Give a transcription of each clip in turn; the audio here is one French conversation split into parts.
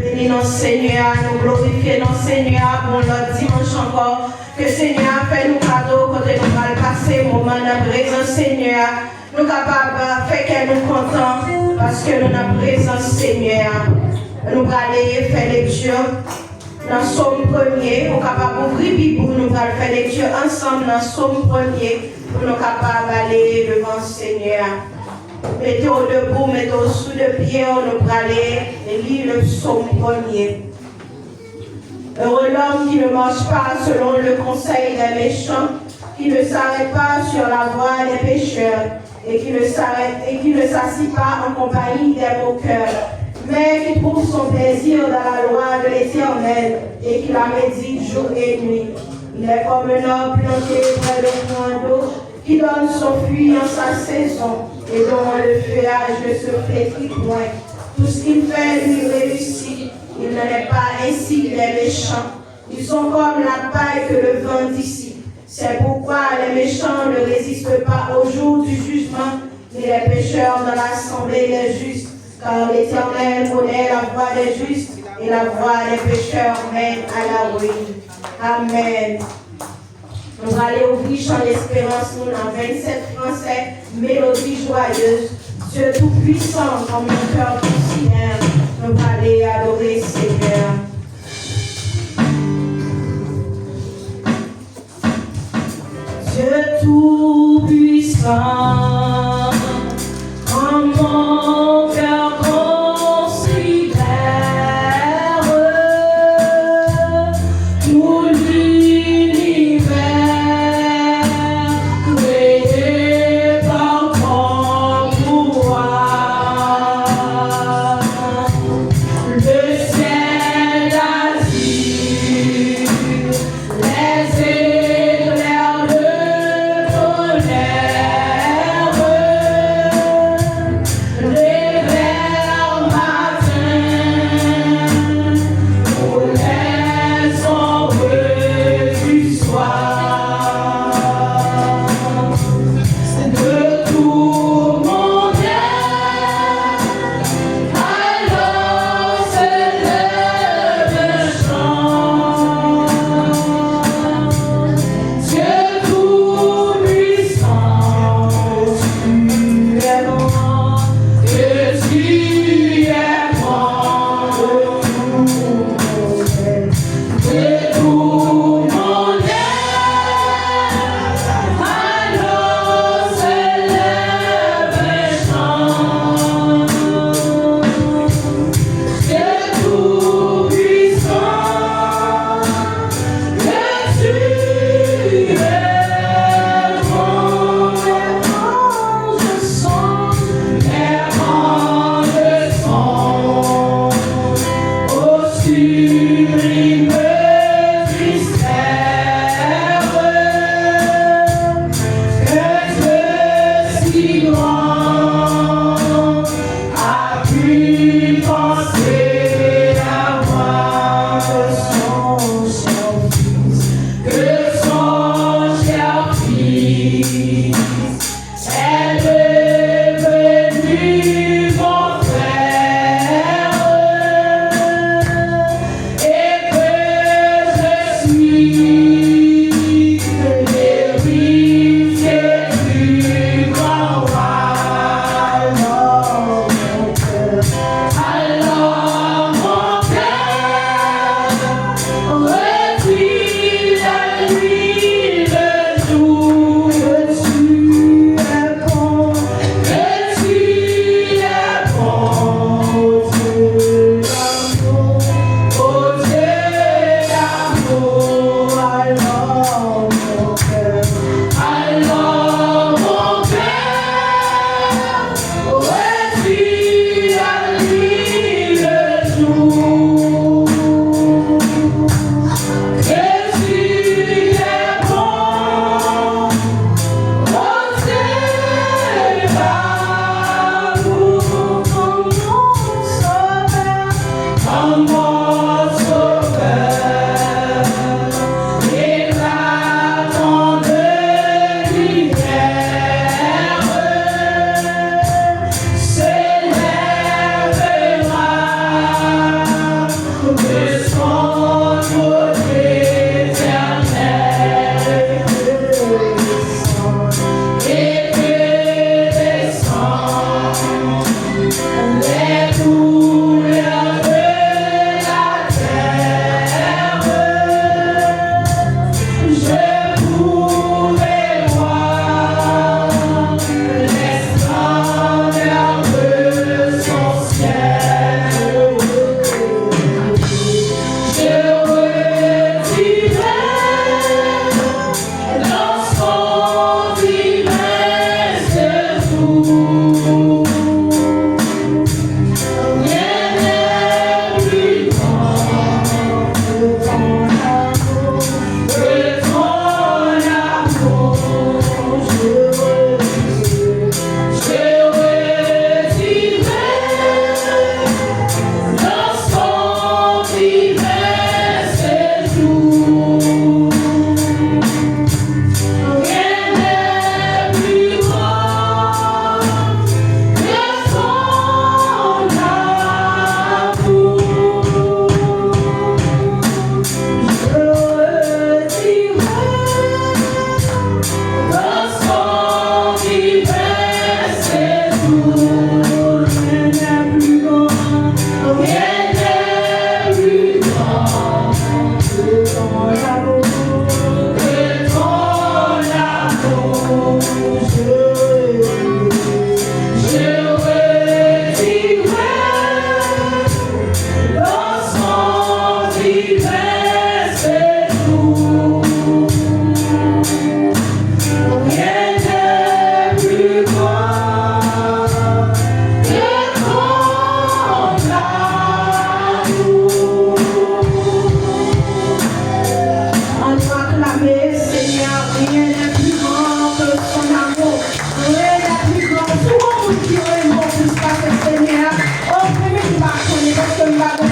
Bénis nos Seigneur, nous glorifions nos Seigneur pour notre dimanche encore. Que Seigneur fait nous cadeaux quand nous allons passer un moment de présence Seigneur. Nous capables de faire que nous contents parce que nous avons présence Seigneur. Nous allons aller faire lecture dans Somme 1er. Nous sommes capables d'ouvrir la Bible pour nous faire lecture ensemble dans Somme 1er pour nous capables d'aller devant Seigneur. Mettez-vous debout, mettez-vous sous le pied, nous allons aller lire le Somme 1er. Heureux l'homme qui ne marche pas selon le conseil des méchants, qui ne s'arrête pas sur la voie des pécheurs, et qui ne s'assit pas en compagnie des moqueurs, mais qui trouve son plaisir dans la loi de l'Éternel, et qui la médite jour et nuit. Il est comme un arbre planté près de point d'eau, qui donne son fruit en sa saison, et dont le feuillage ne se flétrit point. Tout ce qu'il fait lui réussit. Il n'en est pas ainsi les méchants. Ils sont comme la paille que le vent dissipe. C'est pourquoi les méchants ne résistent pas au jour du jugement, ni les pécheurs dans l'assemblée des justes. Car l'Éternel connaît la voie des justes, et la voie des pécheurs mène à la ruine. Amen. Nous allons aller ouvrir chant d'espérance, nous, dans 27 français, mélodie joyeuse. Dieu tout-puissant, comme mon cœur considère, nous allons aller adorer Seigneur. Dieu tout-puissant, comme mon cœur considère, tout l'univers créé par ton pouvoir. Le ciel d'azur, les éclairs de tonnerre, les verts matins, pour les ombres du soir. De tout mon âme, alors s'élève un chant. Dieu tout-puissant, tu es grand, que tu es grand de tout mon âme, alors s'élève un chant. Dieu tout-puissant, que tu es grand, les anges sont au sublime mystère que Dieu si grand a pu penser avoir son cher fils, que son cher fils est devenu mon frère, et que je suis l'héritier du grand roi. Alors mon cœur retire à lui le jour que tu es bon, Dieu d'amour, oh Dieu d'amour, alors mon cœur retire à lui le jour que tu es bon, oh Dieu d'amour, comme mon sauveur, éclatant de lumière, s'élèvera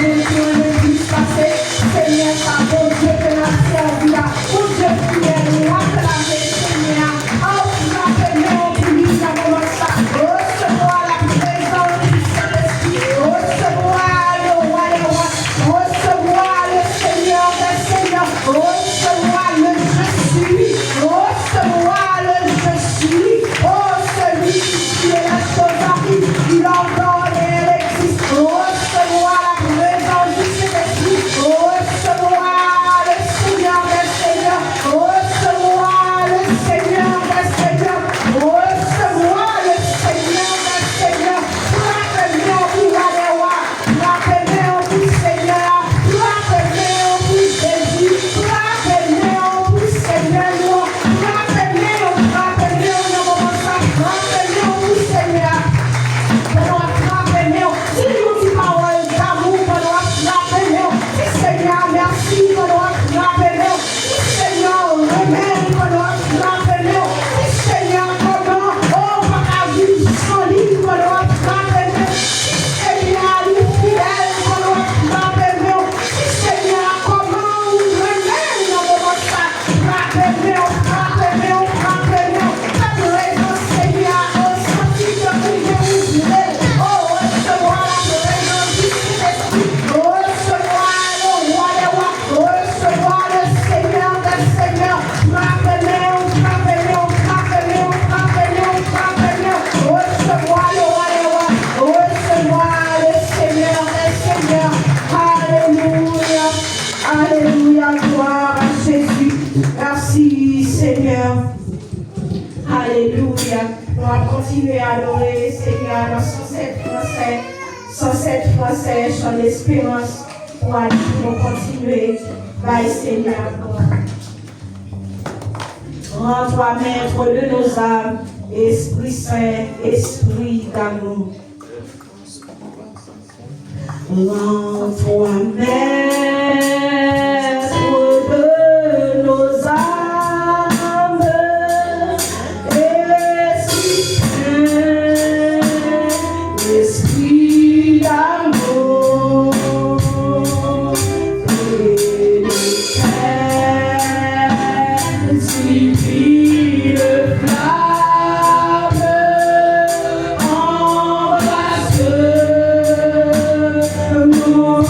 Dieu qui en est plus passé. Seigneur, par bon Dieu que la servi là. Mon Dieu qui est nous acclamé, Seigneur. Oh, nous appelons pour lui dans le moment ça. Recevoir la présence du Saint-Esprit. Recevoir le roi des rois. Recevoir le Seigneur des seigneurs. Recevoir le je suis. Recevoir le je suis. Oh, celui qui est la chose à vie. Il ordonne et elle existe. Recevoir la présence du Saint-Esprit. Recevoir le Seigneur des seigneurs. Recevoir le Seigneur des seigneurs. Recevoir le Seigneur des seigneurs. Rappelez-nous pour aller voir. Rappelez-nous pour Seigneur. Rappelez-nous pour Jésus. Rappelez-nous pour Seigneur. Rappelez-nous dans le moment ça. Rappelez-nous pour Seigneur. Rappelez-nous. Si nous dit parole d'amour, rappelez-nous. Si Seigneur, merci, rappelez-nous. Si Seigneur, remède, rappelez-nous. Si Seigneur, comment, oh, pas vivre sans lui, rappelez-nous. Si Seigneur, fidèle, rappelez-nous. Si Seigneur, comment, remède, dans le moment ça. Rappelez-nous, rappelez-nous, rappelez-nous. Pas de raison, Seigneur, au senti de vous dérouler. Oh, recevoir la présence du Saint-Esprit. Recevoir le roi des rois. Recevoir le Seigneur des seigneurs. Rappelez-nous, rappelez-nous, rappelez-nous, rappelez-nous, rappelez-nous. Recevoir le roi des rois. Recevoir le Seigneur des seigneurs. Alléluia. Alléluia. Gloire à Jésus. Merci Seigneur. Alléluia. On va continuer à adorer Seigneur dans 107 français, chant l'espérance. Pour aller continuer. Bye Seigneur. Rends-toi maître de nos âmes, Esprit Saint, Esprit d'amour. Rends-toi maître de nos âmes, Esprit Saint, Esprit d'amour. Et de terre, suivi de flamme, embrasse, nous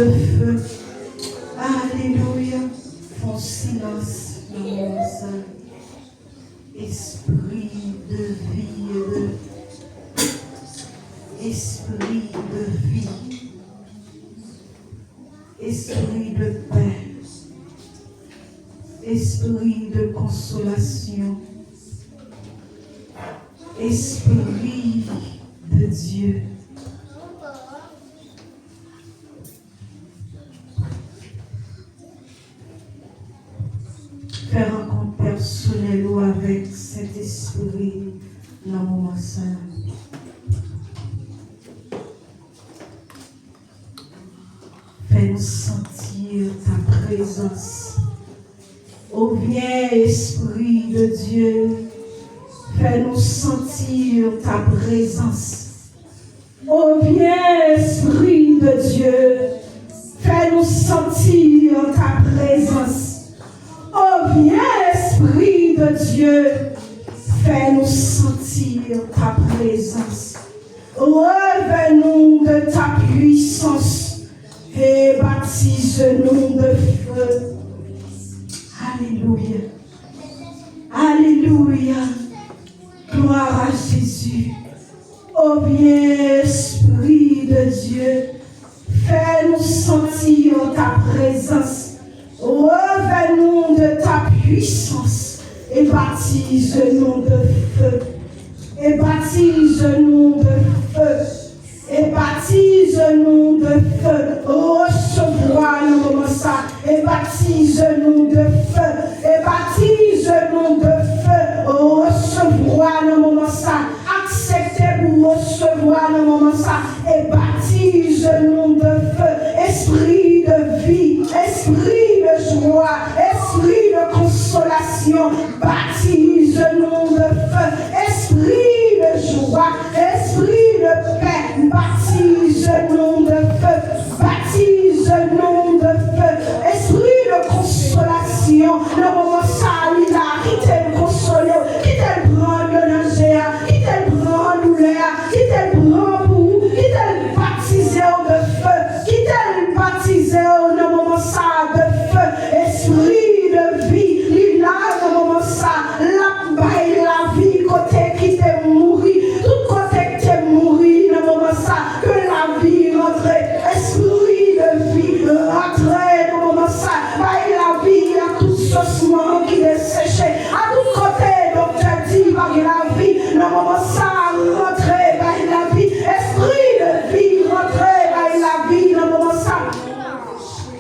de feu. Alléluia. Font silence dans mon sein. Esprit de vie, esprit de vie, esprit de paix, esprit de consolation, esprit de Dieu. Faire un compte personnel ou avec cet esprit dans mon moment saint. Fais-nous sentir ta présence. Ô viens Esprit de Dieu, fais-nous sentir ta présence. Ô viens Esprit de Dieu, fais-nous sentir ta présence. Oh, viens, Esprit de Dieu, fais-nous sentir ta présence. Revenons de ta puissance et baptise-nous de feu. Alléluia. Alléluia. Gloire à Jésus. Oh, viens, Esprit de Dieu, fais-nous sentir ta présence. Revenons de ta puissance et baptise-nous de feu. Et baptise-nous de feu. Et baptise-nous de feu. Recevoir le moment ça. Et baptise-nous de feu. Et baptise-nous de feu. Recevoir le moment ça. Acceptez pour recevoir le moment ça. Et baptise-nous de feu. Esprit de vie. Esprit de joie. Esprit de consolation. Baptise-nous de feu. Esprit de joie. Esprit de paix. Baptise-nous de feu. Baptise-nous de feu. Esprit de consolation. Le moment ça, il a quitté le consoler. Qui te prend le danger. Qui te prend douleur. Qui te prend pour. Qui te baptisé de feu. Qui te baptisé le moment ça de feu. Esprit de vie. Il a le moment ça. La baille la vie côté qui te mourit. Tout côté qui te mourit le moment ça. Que la vie rentre. Esprit de vie rentre le moment ça. Baille la vie à tout saucement qui est séché. À tout côté docteur dit baille la vie. Le moment ça rentre baille la vie. Esprit de vie rentre baille la vie le moment ça.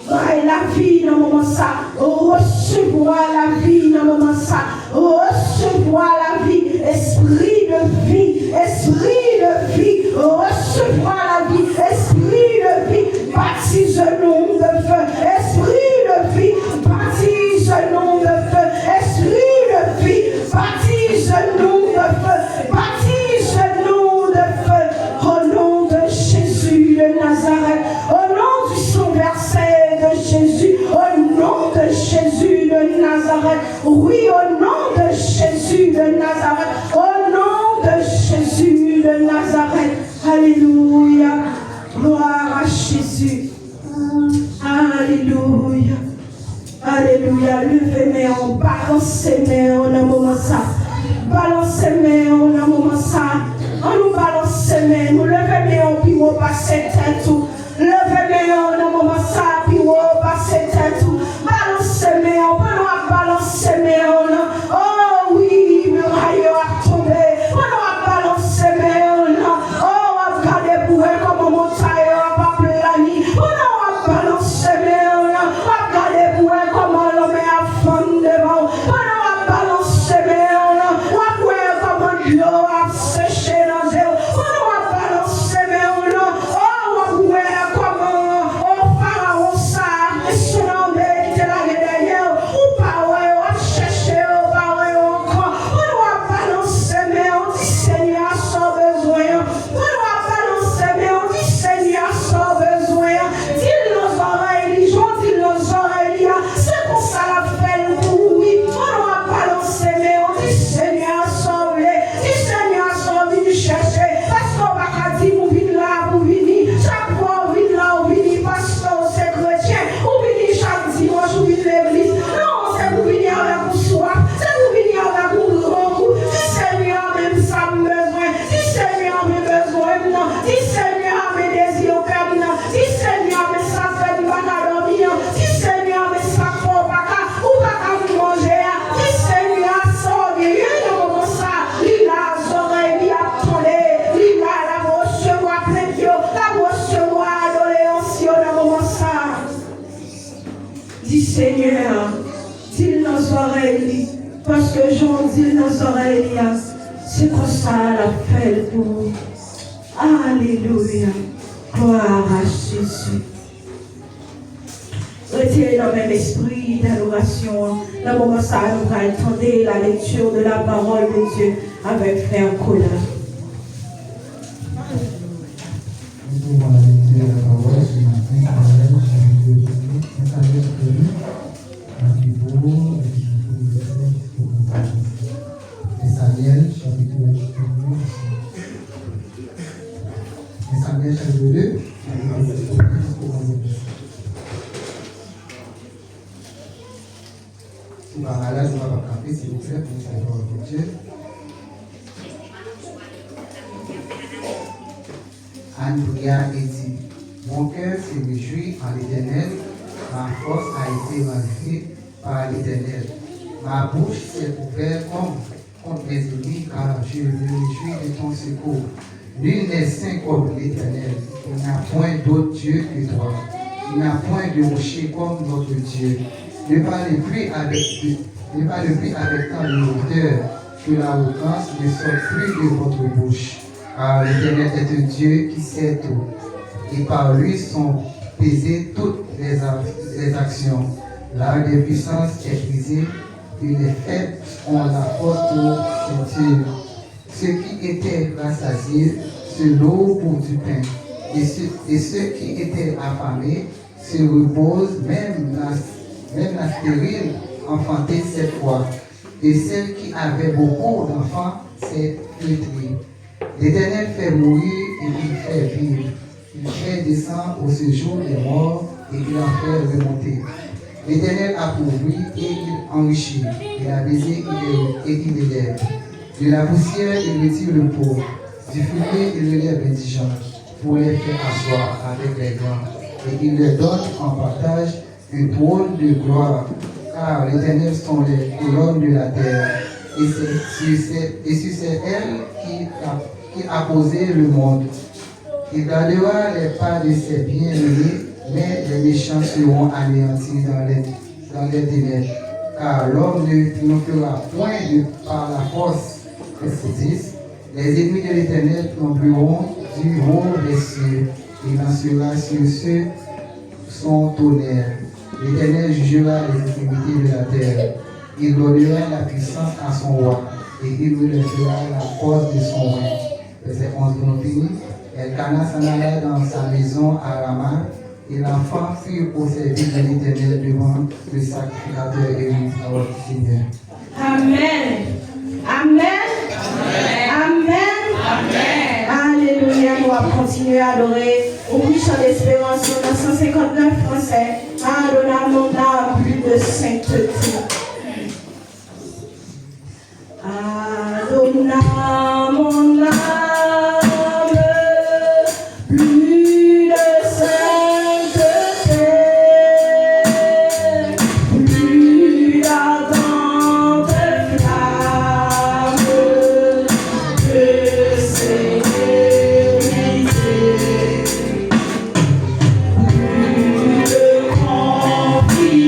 Baille la vie le moment ça. Recevoir la vie dans le moment ça. Recevoir la vie. Esprit de vie. Esprit de vie. Recevoir la vie. Esprit de vie. Baptise-nous de feu. Esprit de vie. Baptise-nous de feu. Esprit de vie. Baptise-nous de feu. Baptise-nous de feu. Au nom de Jésus de Nazareth. Au nom du son verset de Jésus. Au nom de Jésus de Nazareth. Oui, au nom de Jésus de Nazareth. Au nom de Jésus de Nazareth. Alléluia. Gloire à Jésus. Alléluia. Alléluia. Levez mes mains, balancez mes mains, on a un moment ça. Balancez mes mains, on a un moment ça. On nous balance mes mains, nous levez mes mains, puis on passe tête tout. Levez mes mains, on a un moment ça, puis on passe tête tout. Balancez mes mains, on va balancer mes mains. Oh oui, le rayon a tombé. On va balancer mes mains. Oh, on va regarder pour elle comme on montagne, on va plani. On va balancer mes mains. On va regarder pour elle comme on met à fond devant. On va balancer mes mains. On va voir comment l'eau a séché dans elle. On va balancer mes mains. Oh, on va voir comment on moment ça, dis Seigneur, dis dans nos oreilles, parce que j'en dis dans nos oreilles, c'est comme ça la fait pour nous. Alléluia. Gloire à Jésus. Retirez dans le même esprit d'adoration. Dans le moment ça, nous allons entendre la lecture de la parole de Dieu avec Frère Colin. Nous allons lecture de la parole ce matin. Samuel chapitre 2. Si par malade, on va pas camper, s'il vous plaît, pour la parole de Dieu. Anne pria et dit, mon cœur se réjouit en l'Éternel, ma force a été marquée par l'Éternel. Ma bouche s'est ouverte contre mes ennemis, car je me réjouis de ton secours. Nul n'est saint comme l'Éternel. Il n'y a point d'autre Dieu que toi. Il n'y a point de rocher comme notre Dieu. Ne parlez plus avec tant de hauteur, que l'arrogance ne sorte plus de votre bouche. Car l'Éternel est un Dieu qui sait tout. Et par lui sont pesées toutes les actions. L'arc des puissances est brisé, et les faibles ont la force pour sentir. Ceux qui étaient rassasiés se louent pour du pain, et ceux qui étaient affamés se reposent, même la stérile enfantée cette fois, et celle qui avait beaucoup d'enfants s'est flétrie. L'Éternel fait mourir et il fait vivre. Il fait descendre au séjour des morts et il en fait remonter. L'Éternel a pourvu et il enrichit. Il a baisé et il élève. De la poussière, il retire le pauvre. Du fumier, il relève l'indigent pour les faire asseoir avec les grands. Et il leur donne en partage un trône de gloire. Car l'Éternel sont les colonnes de la terre. Et c'est sur elle qui a posé le monde. Il gardera les pas de ses bien-aimés, mais les méchants seront anéantis dans les ténèbres. Car l'homme ne triomphera point par la force. Verset 10. Les ennemis de l'Éternel trembleront du haut des cieux. Il lancera sur ceux son tonnerre. L'Éternel jugera les extrémités de la terre. Il donnera la puissance à son roi et il relèvera la force de son roi. Verset 11, on finit. Elkana s'en alla dans sa maison à Rama et l'enfant fut au service de l'Éternel devant le sacrificateur et le parole du Seigneur. Amen. Amen. Amen. Amen. Alléluia. Nous allons continuer à adorer au chant d'espérance dans 159 français. Adonne mon âme plus de sainteté. Adonne mon âme plus de sainteté, plus ardente flamme de sérénité, plus de confiance.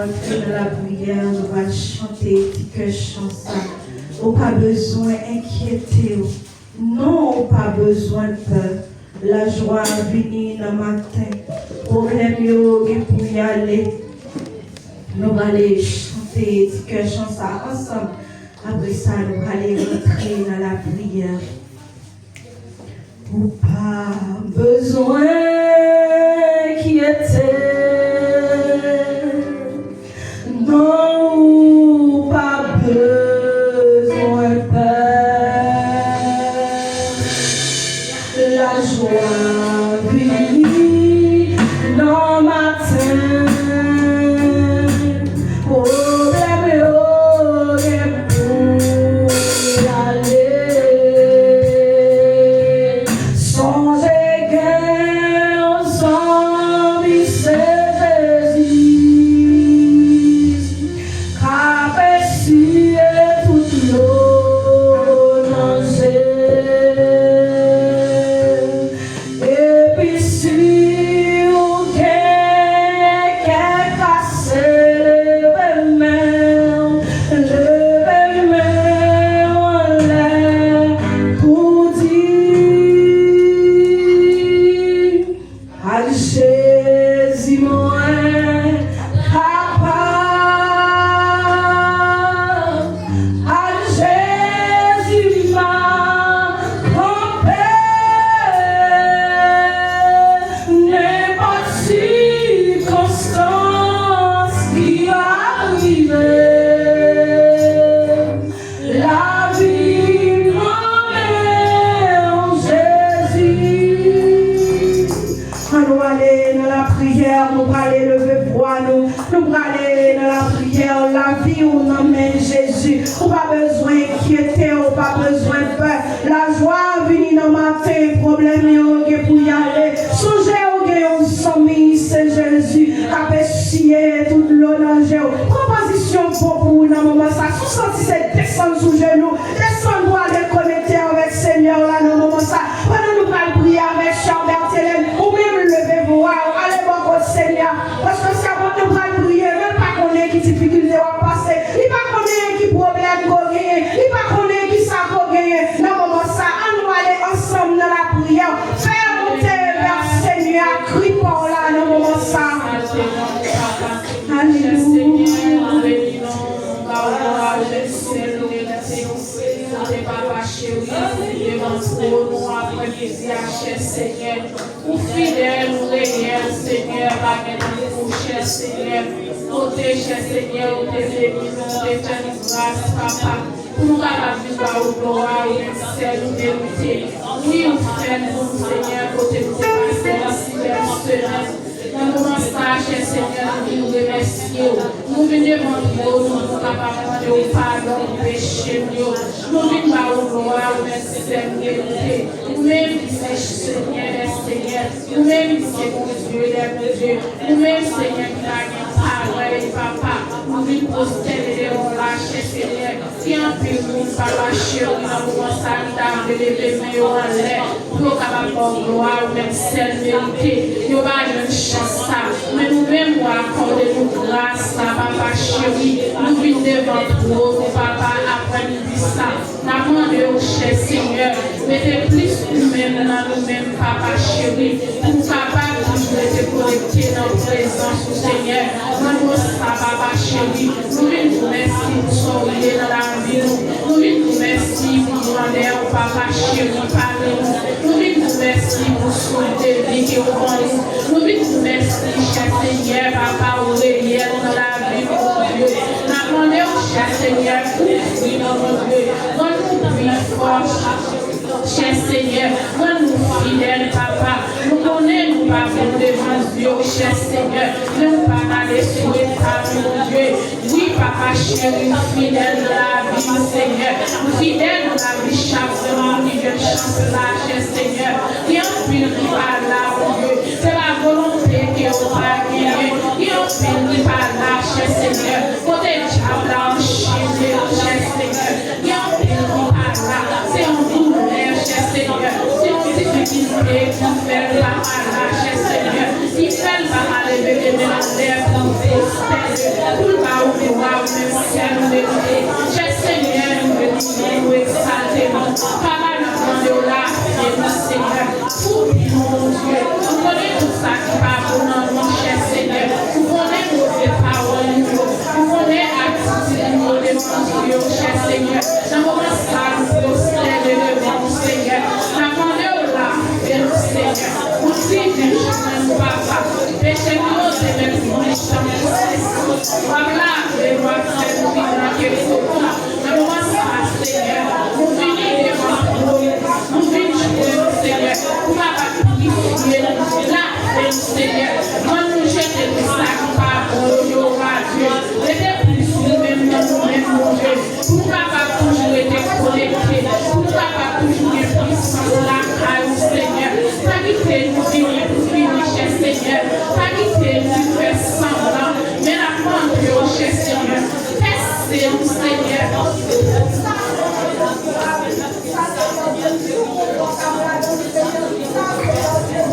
entrer dans la prière, nous allons chanter, petit cœur chanson. On n'a pas besoin d'inquiéter. Non, on n'a pas besoin de peur. La joie venir dans le matin. Problème pour y aller. Nous allons aller chanter, petit cœur chanson ensemble. Après ça, nous allons aller rentrer dans la prière. Ou pas besoin qui était. Non, pas besoin de peur. La joie vit dans le matin. Cher Seigneur, nous fidèles, papa, nous connaissons pas pour devant Dieu, cher Seigneur, nous pas aller sur les pas, mon Dieu. Oui, papa chéri, fidèle de la vie, Seigneur, fidèle de la vie, chaque jour, qui vient chanter là, cher Seigneur, qui en pile qui parle là, mon Dieu, c'est la volonté qui est au pas gagné, qui en pile qui parle là, cher Seigneur, côté diable là, en chien, cher Seigneur, qui en pile qui parle là, c'est un douleur, cher Seigneur, c'est une difficulté qui fait la malade, cher Seigneur, qui fait la maladie de l'air pour prospérer, Dieu, cher Seigneur. Dans le moment ça, nous prosterner devant nous, Seigneur. Nous demandons là, Seigneur. Nous disons, papa, péché-nous, Seigneur, pour les chambres. Voilà, les rois, nous vivons quelque chose. Dans le moment ça, Seigneur, nous venons devant nous venons, Seigneur, pour papa, purifier là, Seigneur. Moi, nous jeter tout ça, pardon, Dieu. Pour papa toujours être connecté, pour papa toujours être puissance là, Seigneur. Pas quitter nous finir pour finir, cher Seigneur. Pas quitter nous faire semblant, mais la demande au cher Seigneur. Testez-nous, Seigneur.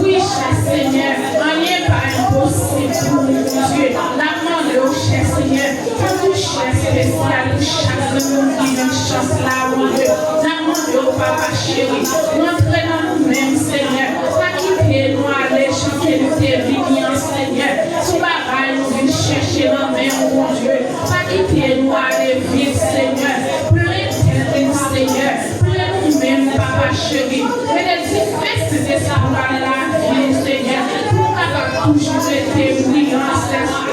Oui, cher Seigneur, rien n'est pas impossible pour nous, Dieu. La demande au cher Seigneur. Pour cher spécial, chaque monde qui a une chance là, mon Dieu. La demande au papa chéri. Montrez dans nous-mêmes, Seigneur. Pas quitter nous aller chanter le terrible, Seigneur. Sous bagaille, nous venons chercher dans main, mon Dieu. Pas quitter nous aller vite, Seigneur. Plein-nous, Seigneur. Plein-nous-mêmes, papa chéri. Mais les différences de ça, on va la vie, Seigneur. Pour papa toujours été brillant, Seigneur.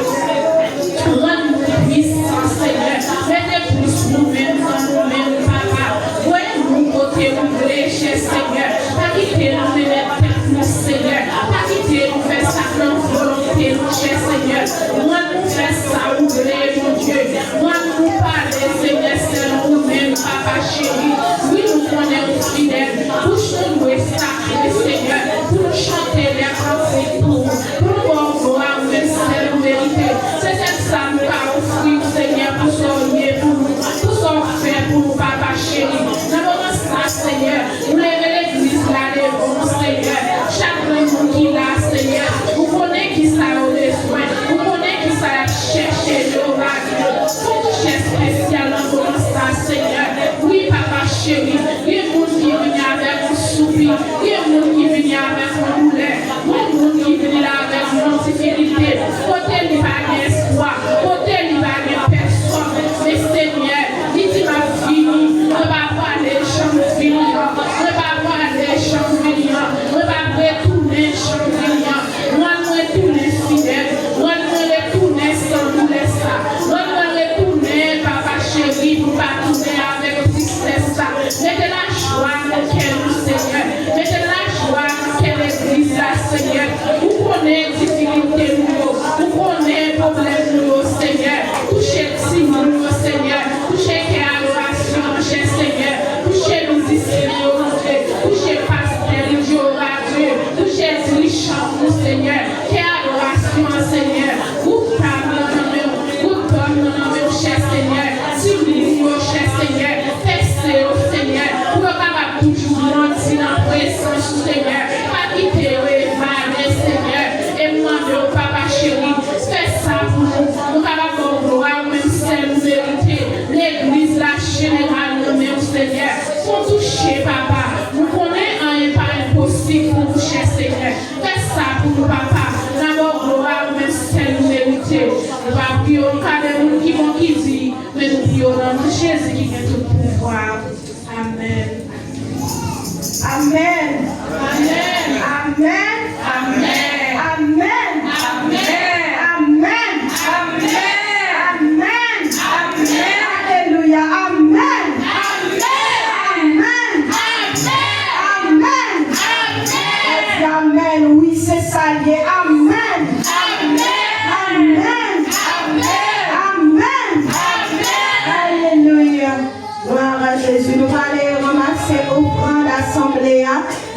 Seigneur, mettez plus nous-mêmes dans nous-mêmes, papa. Voyez-nous côté ouvré, cher Seigneur. Pas quitter nous mettre nous, Seigneur. Pas quitter nous faire ça dans volonté, cher Seigneur. Moi, nous faire ça ouvré, mon Dieu. Moi, nous parler, Seigneur, c'est nous-mêmes, papa chéri. Oui, nous connaissons fidèles. Touche-nous et sacré, Seigneur. Pour chanter les cantiques pour nous voir, mais c'est la vérité. C'est ça, nous parlons fruit, Seigneur, pour soigner pour nous, pour faire pour nous, papa chéri. Dans le moment ça, Seigneur, nous levons l'église là, les bons, Seigneur. Chaque monde qui l'a, Seigneur, vous connaissez qui ça a besoin, vous connaissez qui ça a cherché, Jéhovah Dieu. Pour toucher spécial dans le moment ça, Seigneur. Oui, papa chéri, il y a des gens qui viennent avec un soupir, il y a des gens qui viennent avec un douleur, il y a des gens qui viennent là avec une difficulté. Côté il va y espoir, côté il va y personne. Mais Seigneur, dis ma fille, ne va pas les champs finir, ne va pas les champs finir, ne va pas retourner champs finir. Moi, nous retourner fidèle, moi, nous retourner sans nous laisser, moi, nous retourner, papa chéri, pour pas tourner avec tristesse. Mettez la joie dans quel Seigneur, mettez la joie dans quelle église là, Seigneur. Vous connaissez difficulté nous, vous connaissez problème nous, Seigneur. Touchez nous, Seigneur. Touchez l'adoration, cher Seigneur. Touchez nous ici, touchez pasteur, Jéhovah Dieu. Touchez les chants, Seigneur. Quelle adoration, Seigneur. Vous parlez dans vous parlez dans nos cher Seigneur. Si vous, cher Seigneur, testez au Seigneur. Pour ne pas toujours mentir dans la présence, Seigneur. Pas quitter le évader, Seigneur. Et moi, mon papa chéri, fais ça pour nous. Nous allons voir même celle vérité. L'église, la générale, nous même, Seigneur. Pour toucher, papa. Nous connaissons un pas impossible pour nous, cher Seigneur. Fais ça pour nous, papa. Nous allons voir même celle vérité. Nous allons prier au cas de nous qui vont qui dit, mais nous prions dans Jésus qui a tout pouvoir. Amen. Amen. Amen. Amen. Amen. Amen. Amen. Amen. Amen. Alléluia. Amen. Amen. Amen. Amen. Oui, c'est ça lié. Amen. Amen. Amen. Alléluia. Gloire à Jésus. Nous allons ramasser offrande assemblée.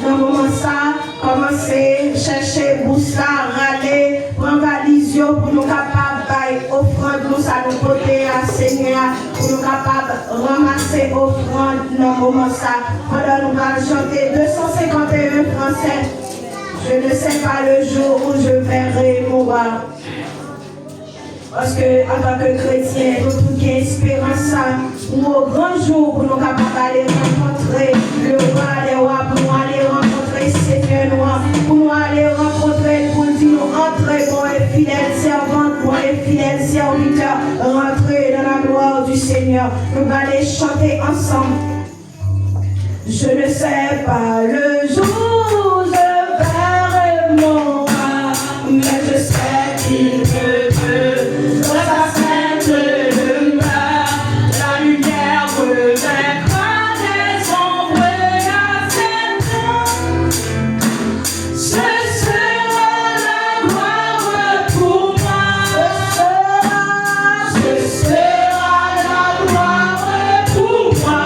Dans le moment ça, commencer, chercher, bousser, râler, prendre valise pour nous capables offrande, nous ça nous côté à Seigneur, pour nous capables ramasser offrande dans le moment ça. Pendant nous allons chanter 251 français. Je ne sais pas le jour où je verrai mon roi. Parce que en tant que chrétien, nous avons espérance pour au grand jour pour nous capables d'aller rencontrer le roi des rois, pour nous aller rencontrer Seigneur noir, pour nous aller rencontrer, pour dire nous entrer, bon et fidèle servante, bon et fidèles serviteurs rentrer dans la gloire du Seigneur. Nous allons chanter ensemble. Je ne sais pas le jour où je verrai mon roi, mais je sais qu'il me veut dans sa sainte demeure. La lumière revaincra les ombres à cette heure. Ce sera la gloire pour moi. Ce sera la gloire pour moi.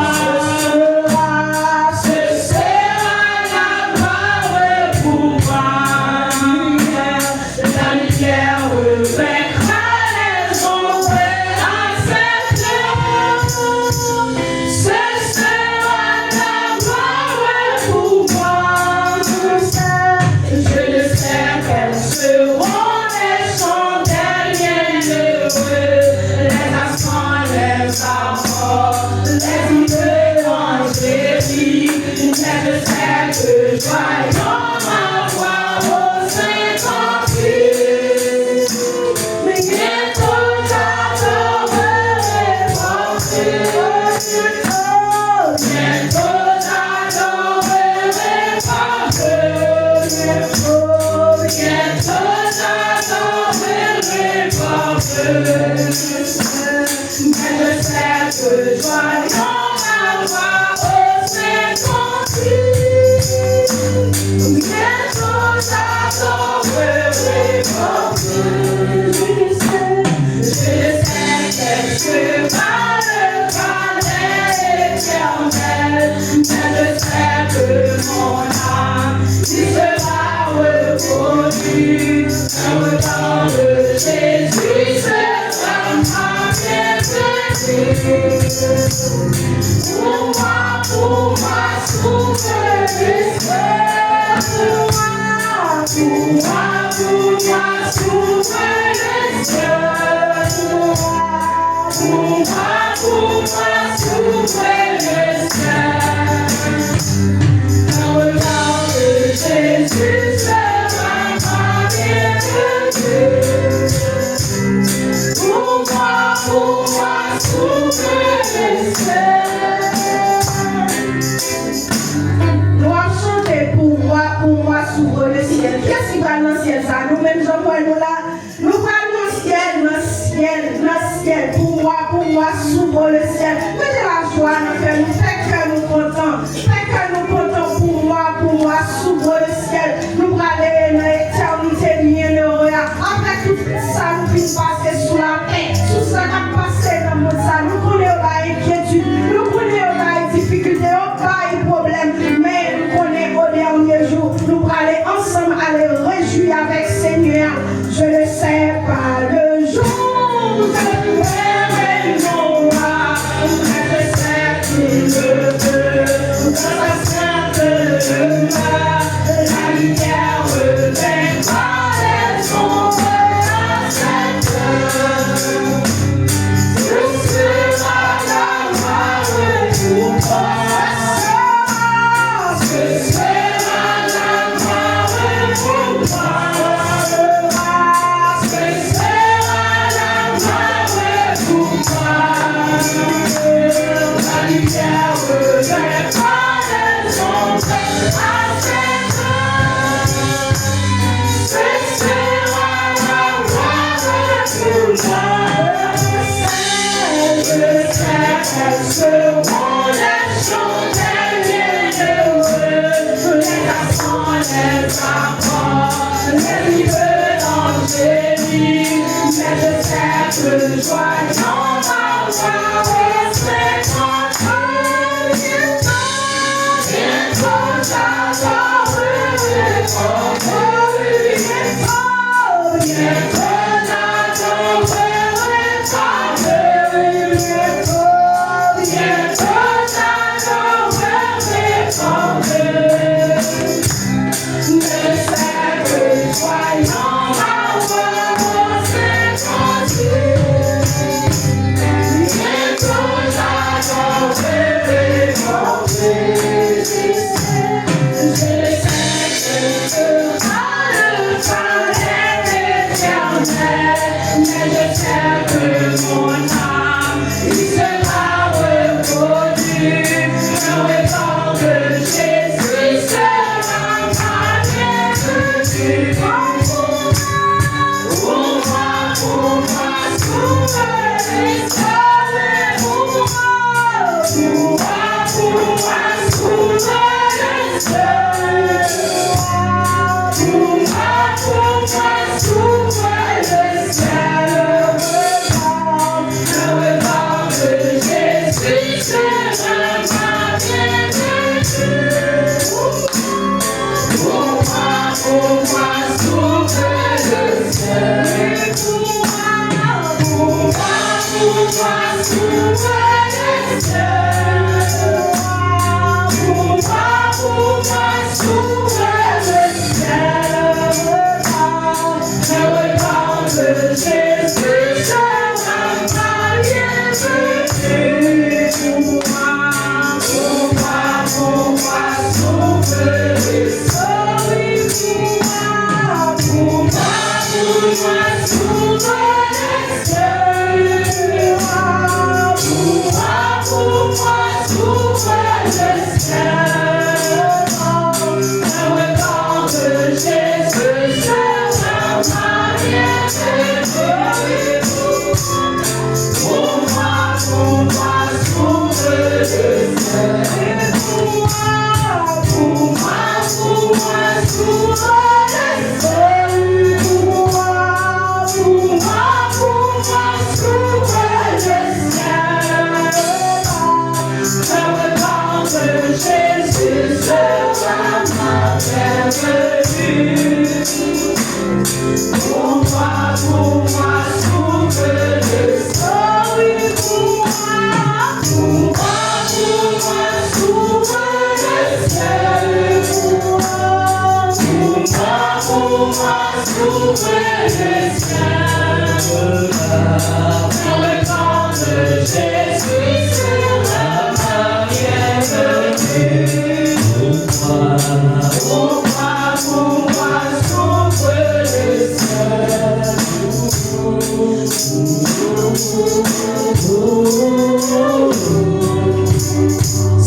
S'ouvre le ciel, mettez la joie dans le cœur, faites que nous contents, pour moi, s'ouvre le ciel, nous aller dans l'éternité bienheureuse. Après tout ça, nous puissions passer sous la paix, tout ça qui a passé dans le monde, ça, nous connaissons pas inquiétude, nous connaissons pas difficulté, pas problème, mais nous connaissons au dernier jour, nous aller ensemble, aller réjouir avec Seigneur. Je ne sais pas le jour où je verrai mon roi, mais je sais qu'il me veut dans sa sainte demeure. La lumière revaincra les ombres à cette heure. Ce sera la gloire pour moi. Ce sera la gloire pour moi. Ce sera la gloire pour moi. La lumière revaincra les ombres à cette heure. Ce sera la gloire pour moi. Je sais qu'elles seront les jours bienheureux, les garçons, les enfants, les viveux d'angélique, mais je sais que joyeux ma voix serait contre bientôt j'adorerai Yeah.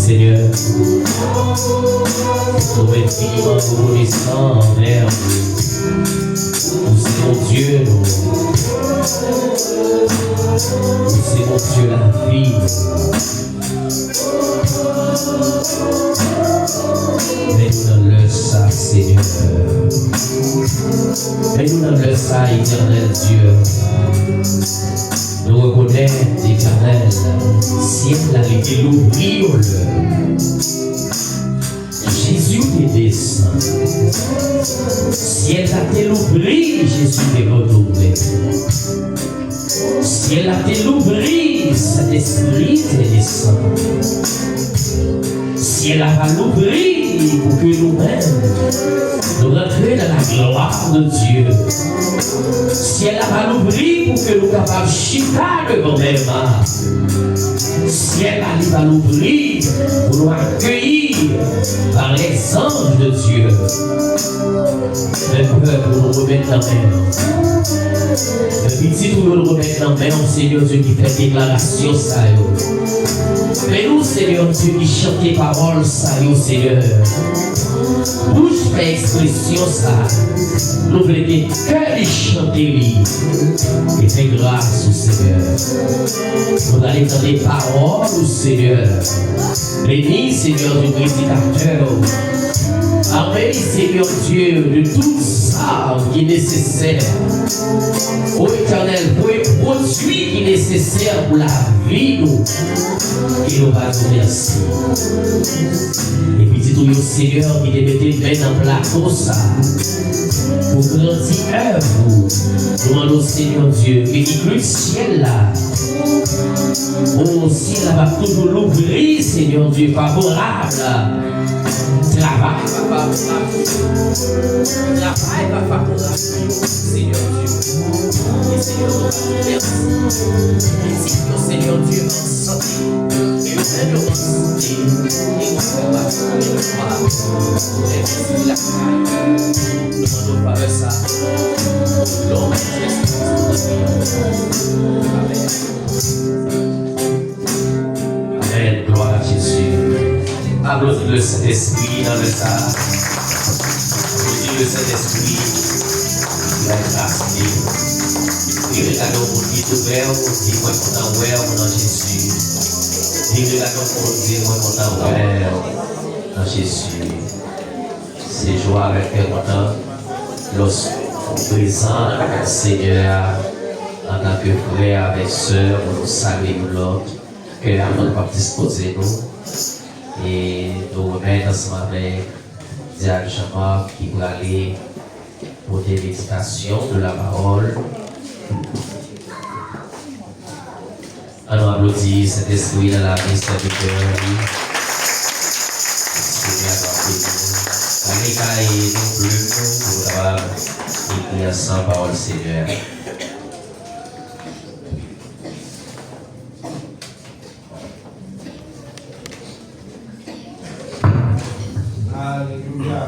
Seigneur, nous infiniment reconnaissants envers nous aimons Dieu, nous aimons Dieu la vie. Mais nous donne le ça, Seigneur. Mais nous donne le ça, éternel Dieu. Nous reconnaissons, éternel, ciel a été l'ouvrir. Jésus est descendu. Ciel a été l'ouvrir, Jésus est retourné. Ciel a été l'ouvrir, cet esprit est descendu. Ciel a l'ouvrir pour que nous-mêmes nous rentrions dans la gloire de Dieu. Ciel a l'ouvrir pour que nous capables de chita devant même. Ciel a l'ouvrir pour nous accueillir par les anges de Dieu. Le peuple nous remettre en main. Le petit nous le remettre en main, Seigneur Dieu qui fait déclaration ça. Mais nous, Seigneur Dieu qui chante les paroles ça, Seigneur. Bouche fait expression ça. Nous voulons que cœur les chanter et fait grâce au Seigneur. Nous allons dans les paroles au Seigneur. Bénis, Seigneur, du prédicateur. Amen, Seigneur Dieu, de tout ça qui est nécessaire. Ô Éternel, pour les produits qui est nécessaire pour la vie, nous. Et nous va te remercier. Et puis dis-nous, Seigneur, qui te mette bien en plateau ça. Pour grandir œuvre. Nous demandons, Seigneur Dieu, et qui le ciel là. Oh, ciel là va toujours l'ouvrir, Seigneur Dieu, favorable. Travail va favorable. Travail va favorable. Seigneur Dieu. Et Seigneur Dieu, merci. Seigneur Dieu, en santé. Et au fait de santé. Et nous va faire le croire. Et merci la caille. Nous demandons pas ça. L'homme Amen. Gloire à Jésus. Applaudis le Saint-Esprit dans le tas. Applaudis le Saint-Esprit. Il a grâce. Et regardons pour qui ouvert, dis-moi content ouvert dans Jésus. Dis-le la comme dis-moi content ouvert dans Jésus. C'est joie avec tes content lorsque présent avec le Seigneur en tant que frère avec sœur, nous saluons l'autre, que nous va disposer nous et nous remettre ensemble avec Diane Jean-Marc qui va aller pour des méditations de la parole. Alors applaudis cet esprit dans la vie, cet cœur. Allez, cahier nos plumes pour avoir écrit sans parole, Seigneur. Alléluia.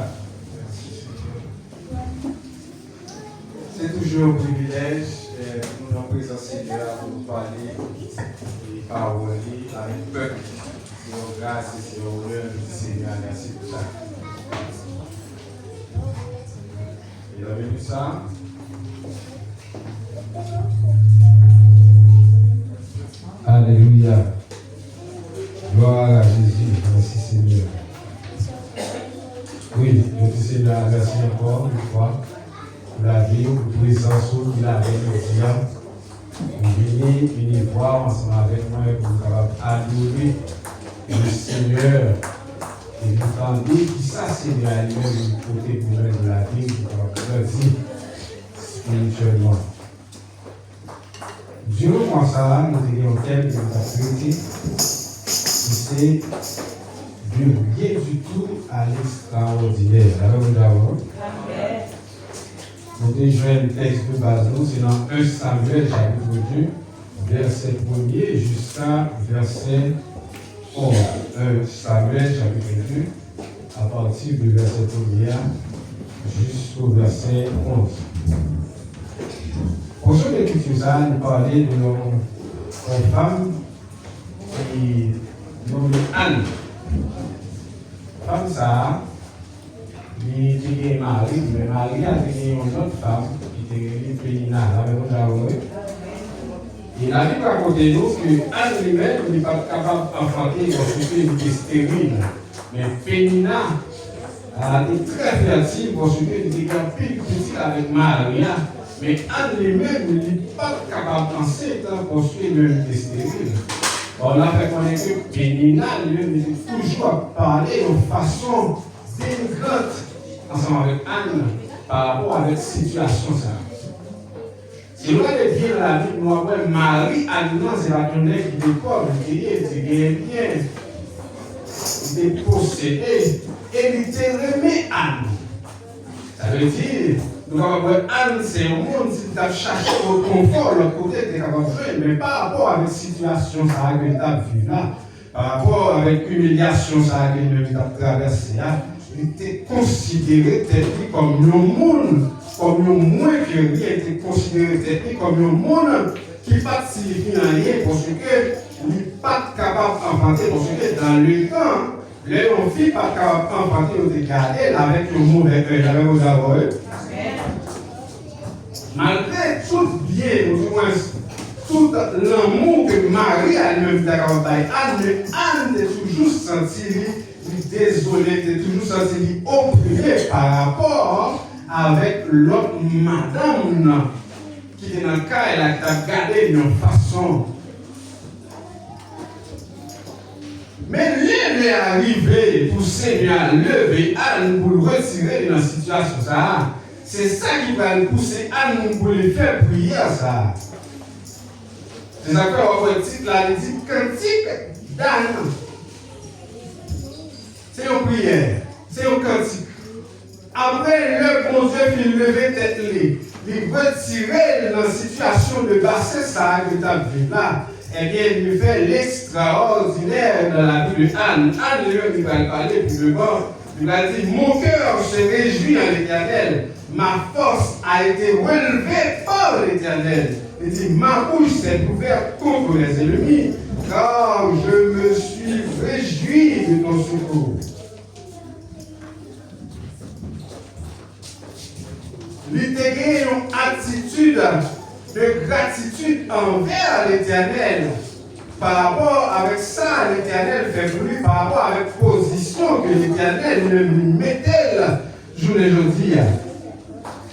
C'est toujours un privilège de nous en présence Seigneur pour nous parler des paroles avec le peuple. C'est une grâce et c'est une honneur du Seigneur. Merci pour ça. Et vous avez vu ça? Alléluia. Gloire à Jésus. Merci Seigneur. Oui, notre Seigneur, merci encore une fois pour la vie, pour la présence qu'il a avec nous. Venez voir ensemble avec moi pour nous adorer le Seigneur et nous entendre qui ça, Seigneur, lui-même, du côté pour nous de la vie, pour grandir spirituellement. Dieu, comme ça, nous avons un thème que nous avons traité, c'est de rien du tout à l'extraordinaire. Nous avons un texte de base, c'est dans 1 Samuel, chapitre 2, verset 1er jusqu'à verset 11. 1 Samuel, chapitre 2, à partir du verset 1er jusqu'au verset 11. Pour ce l'écriture, ça, nous parlait de nos femmes qui nommée Anne. Femme ça, il était marié, mais Marie a été une autre femme qui était Pénina. Et la Bible raconte nous que Anne lui-même n'est pas capable d'enfanter parce qu'elle était stérile. Mais Pénina a été très fertile parce qu'elle était pile petite avec Maria. Mais Anne lui-même n'est pas capable d'enfanter parce qu'elle était stérile. On a fait connaître que Pénina lui-même était toujours à parler de façon dénigrante ensemble avec Anne par rapport à cette situation. Si vous regardez bien la Bible, nous avons Marie, Anne, c'est la tournée qui était pauvre, qui était bien, qui était possédée, et il était remis Anne. Ça veut dire, nous avons Anne, c'est un monde qui a cherché au confort, l'autre côté était capable de jouer, mais par rapport à cette situation, ça a été vécu là, par rapport avec l'humiliation, ça a été traversé là, il était considéré comme un monde, comme un moins que rien, il était considéré comme un monde qui ne signifie rien, parce qu'il n'est pas capable d'enfanter, parce que dans le temps, les filles pas capable d'enfanter, on était gardé avec le mauvais œil, avec vos aveux. Malgré tout bien, tout l'amour que Marie a lui-même fait, Anne est toujours sentie désolée, est toujours sentie opprimée par rapport avec l'autre madame qui était dans le cas, elle a gardé d'une façon. Mais rien n'est arrivé pour Seigneur lever Anne pour le retirer de la situation. C'est ça qui va le pousser Anne pour le faire prier ça. C'est ça qu'on va dire là, il dit cantique d'Anne. C'est une prière, c'est un cantique. Après, le bon Dieu qui levait tête, il retirait dans la situation de bassesse ça que tu as vu là. Eh bien, il fait l'extraordinaire dans la vie de Anne. Anne, lui, il va parler plus de bord. Il va dire, mon cœur se réjouit en l'Éternel. Ma force a été relevée par l'Éternel. Il dit, ma bouche s'est ouverte contre les ennemis, car je me suis réjoui de ton secours. Il a une attitude de gratitude envers l'Éternel. Par rapport avec ça, l'Éternel fait plus, par rapport avec la position que l'Éternel nous mettait là, journée aujourd'hui.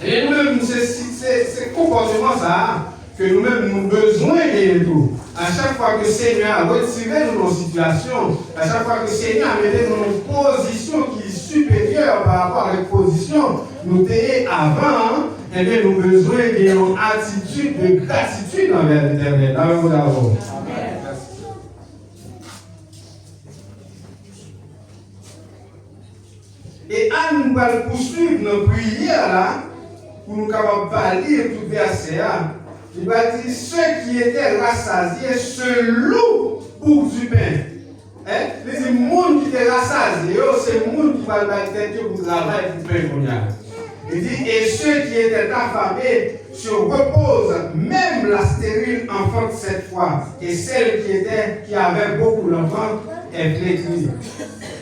Et nous-mêmes, c'est comportement ça que nous-mêmes nous besoin de tout. À chaque fois que le Seigneur a retiré nos situations, à chaque fois que le Seigneur a mis dans une position qui est supérieure par rapport à la position nous étions avant, eh bien, nous avons besoin d'une attitude de gratitude envers l'Éternel. Amen. Et nous allons poursuivre nos prières là, pour nous capables de lire tout verset. Il va dire ceux qui étaient rassasiés se louent pour du pain. Il dit le monde qui était rassasié, c'est le monde qui va le tête pour travailler pour pain. Il dit et ceux qui étaient affamés se reposent, même la stérile enfante cette fois, et celle qui avait beaucoup d'enfants est flétrie.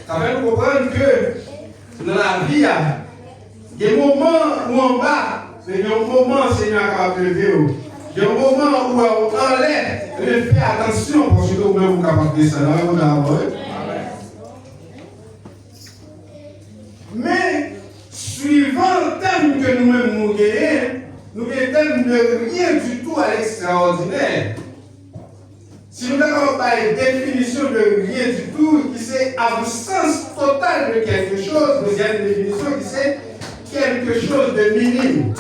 Ça fait nous comprendre que dans la vie, il y a des moments où en bas, il y a un moment où le Seigneur est capable de lever. Il y a un moment où on enlève, fais attention parce que vous-même vous capable de descendre. Mais, suivant le thème que nous-mêmes nous gagnons, nous avons un thème de rien du tout à l'extraordinaire. Si nous n'avons pas une définition de rien du tout, qui c'est absence totale de quelque chose, deuxième définition qui c'est quelque chose de minime.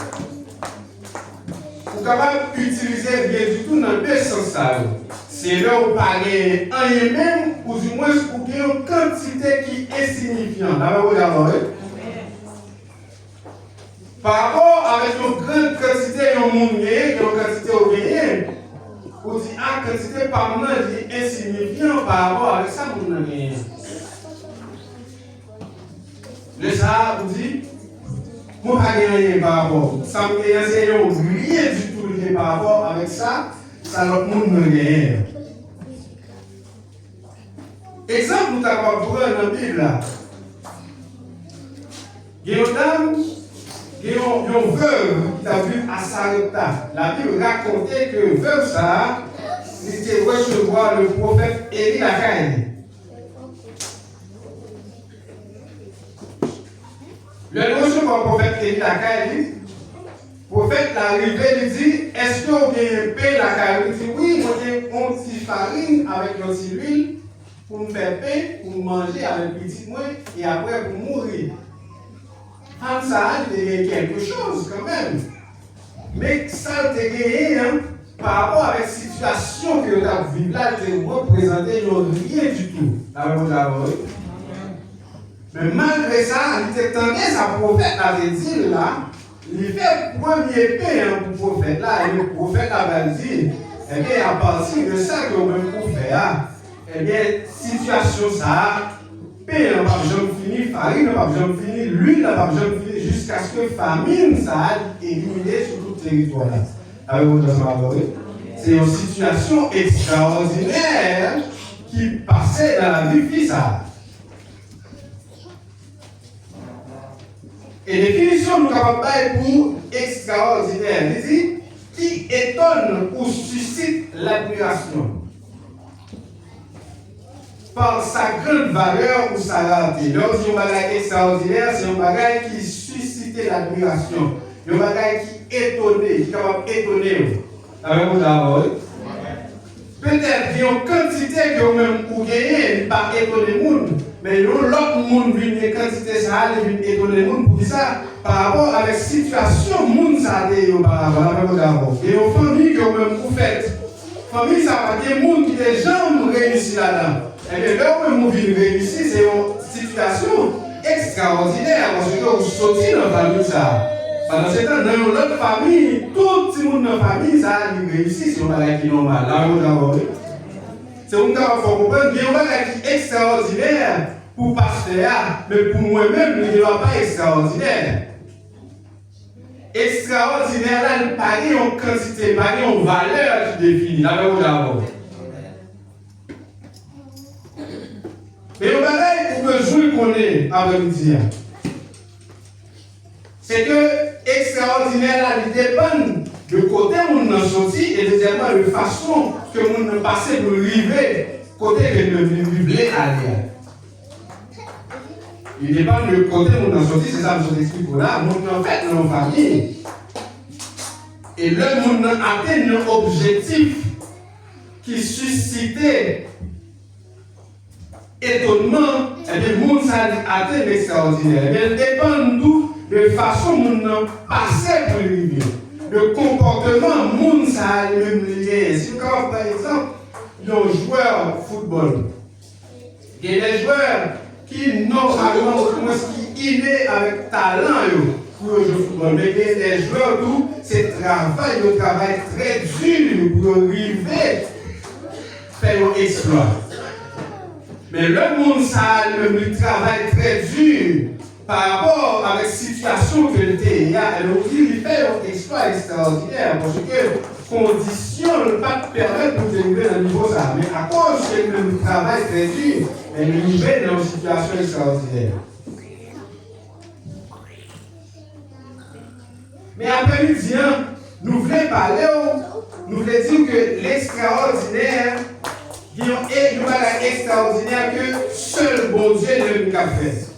Vous êtes capable d'utiliser rien du tout dans deux sens. C'est là où vous parlez en même, ou du moins vous avez une quantité qui est insignifiante. Par rapport avec une grande quantité de monde, une quantité au gagné, vous dites ah, quantité par moment est insignifiant par rapport avec ça, vous n'avez rien. Le ça, vous dites, moi, je n'ai rien par rapport. Ça me dit, rien du tout par rapport avec ça, ça l'autre monde n'a rien. Exemple, nous avons pris dans la Bible là. Il y a une dame, il y a une veuve qui a vu à Sarepta. La Bible racontait que veuve ça, il était recevoir le prophète Élie Lacaille. Le recevoir le prophète Élie Lacaille, le prophète l'arrivée, il dit est-ce que vous avez pain Lacaille? Il dit oui, moi j'ai une petite farine avec une petite huile pour me faire pain, pour manger avec petit moi et après pour mourir. Ça a gagné quelque chose quand même. Mais ça a gagné par rapport à la situation que vous avez vécue là, il représenté rien du tout. Mais malgré ça, il était tendance à prophète avait dit là, il fait premier pain pour le prophète là, et le prophète avait dit, eh bien à partir de ça que vous pouvez faire, eh bien situation ça, pain n'a pas jamais fini, farine n'a pas jamais fini, l'huile n'a pas jamais fini, jusqu'à ce que famine ça a éliminé sur tout le territoire là. C'est une situation extraordinaire qui passait dans la vie de ça. Et définition nous avons pour extraordinaire. Il dit qui étonne ou suscite l'admiration par sa grande valeur ou sa rareté. Lorsqu'il y a un bagage extraordinaire, c'est un bagage qui suscite l'admiration. Un bagage qui étonne, qui est capable d'étonner. Avec vous d'abord. Peut-être qu'il y a une quantité que vous-même vous gagnez, pas étonner les gens, mais l'autre monde vient une quantité ça, il vient étonner les gens pour ça, par rapport à la situation, le monde ça a par rapport à vous d'abord. Et aux familles que vous-même vous faites, famille ça va dire des gens qui des gens réussissent là-dedans. Et bien, là où vous venez réussir, c'est une situation extraordinaire, parce que vous sortez dans la famille ça. Pendant ce temps, dans notre famille, tout le monde dans la famille, ça a réussi, c'est un bagage qui est normal. Là, c'est un bagage qu'il faut comprendre, il y a un bagage qui est extraordinaire pour pasteur, mais pour moi-même, il n'est pas extraordinaire. Extraordinaire, là, il paraît en quantité, il paraît en valeur qui définit. Là, d'abord. Mais le bagage pour besoin qu'on ait avec nous dire, c'est que extraordinaire, là, il dépend Le côté où on a sorti et deuxièmement, la façon que on a passé pour arriver, côté que nous voulons aller. Il dépend du côté où on a sorti, c'est ça que je vous explique là. Nous en fait dans nos familles. Et là, nous avons atteint un objectif qui suscitait étonnement, et bien, le monde a atteint l'extraordinaire. Mais il dépend de la façon dont nous avons passé pour arriver. Le comportement, le monde a le même lien. Si quand, par exemple, il y a un joueur de football, il y a des joueurs qui, normalement, qui innés avec talent pour jouer au football, mais il y a des joueurs où c'est travail très dur pour arriver à faire un exploit. Mais le monde, ça a le travail très dur par rapport à la situation que le TIA, il fait un exploit extraordinaire parce que conditions ne pas permettre de arriver à un niveau ça. Mais à cause que le travail très dur, il est dans une situation extraordinaire. Mais après-midi, nous voulons parler, nous voulons dire que l'extraordinaire, et nous avons extraordinaire que seul bon Dieu ne peut faire.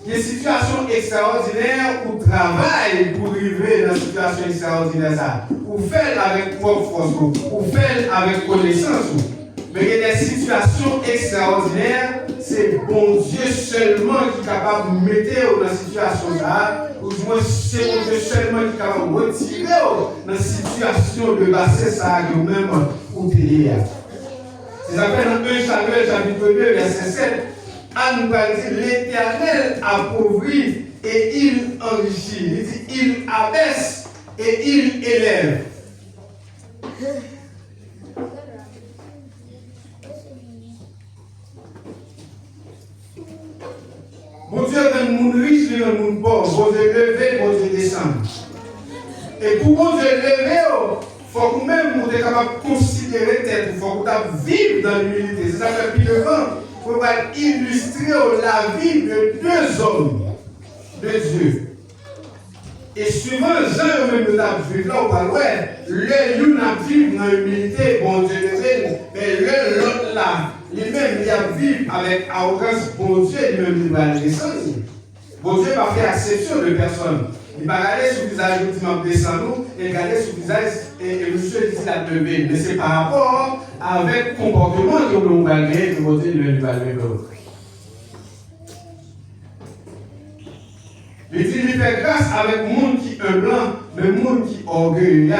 Il y a une situation extraordinaire où travail pour arriver dans une situation extraordinaire, ça. Ou faire avec propre force, ou faire avec connaissance. Mais il y a des situations extraordinaires, c'est bon Dieu seulement qui est capable de mettre dans la situation là, ou du moins c'est bon Dieu seulement qui est capable de retirer dans la situation de passer ça même ou payer. C'est ça fait dans 1 Samuel chapitre 2 verset 7, Anne nous dit l'Éternel appauvrit et il enrichit. Il dit il abaisse et il élève. Mon Dieu est un monde riche et un monde pauvre. Bon Dieu levé, bon Dieu descend. Et pour bon Dieu lever, il faut que même vous êtes capable de considérer tête, il faut que vous vivre dans l'humilité. C'est ça que puis devant, il faut illustrer la vie de deux hommes de Dieu. Et suivant Jean, même nous avons vu là, on parle, ouais, le n'a vivre dans l'humilité, bon Dieu levé, mais l'autre là, lui-même, il a vécu avec arrogance, bon Dieu, lui-même, il va descendre. Bon Dieu va faire exception de personne. Il va regarder sur le visage du dimanche descendre et regarder sur le visage et monsieur dit la lever. Mais c'est par rapport avec le comportement que l'on va gagner que bon Dieu lui va lever. Il dit il fait grâce avec le monde qui est blanc, mais le monde qui est orgueilleux.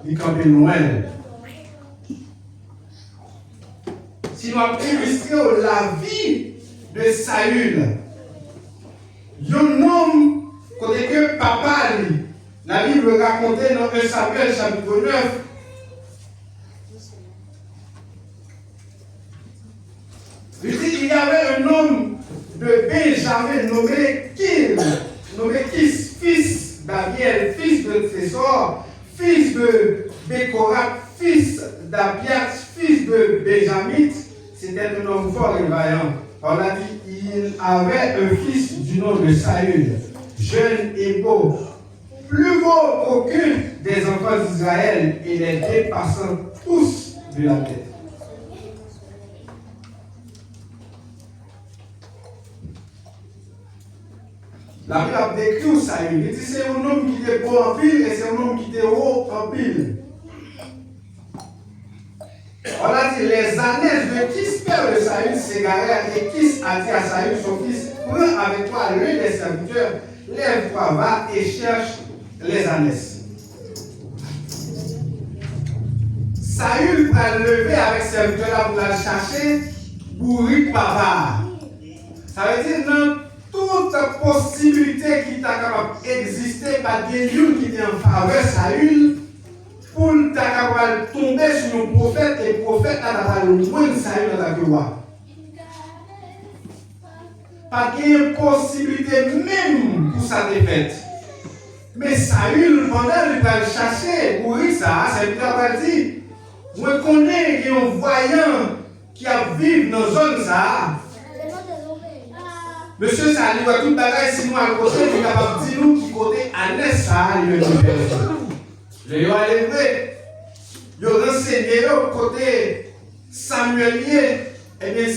Il campe loin. Si nous avons illustré la vie de Saül, un homme, côté que papa, la Bible racontait dans 1 Samuel chapitre 9, il y avait un homme de Benjamin nommé Kis, fils d'Abiel, fils de Trésor, fils de Bécorat, fils d'Abiat, fils de Benjamin. C'était un homme fort et vaillant. On a dit il avait un fils du nom de Saül, jeune et beau, plus beau qu'aucun des enfants d'Israël et les dépassant tous de la tête. La Bible a décrit Saül. Il dit c'est un homme qui est beau en pile et c'est un homme qui est haut en pile. On a dit les années de Kis, père de Saül, s'égarèrent et Kis a dit à Saül, son fils, prends avec toi l'un des serviteurs, lève-toi, va et cherche les années. Saül va lever avec ses serviteurs pour aller chercher bourrique papa. Ça veut dire non, toute possibilité qui t'a capable d'exister par des lieux qui étaient en faveur Saül. Pour ta capable tomber sur un prophète, et le prophète a le moins de Saül dans ta gloire. Pas qu'il y ait une possibilité même pour sa défaite. Mais Saül, pendant qu'il va chercher pour ça, c'est le travail dit, je connais qu'il y a un voyant qui a vécu dans la zone ça. Monsieur Saül va tout bagaille, sinon à côté, il est capable de dire nous qui côté Annès ça, il est Le yo allé vrai. Yo renseigné côté Samuel, et bien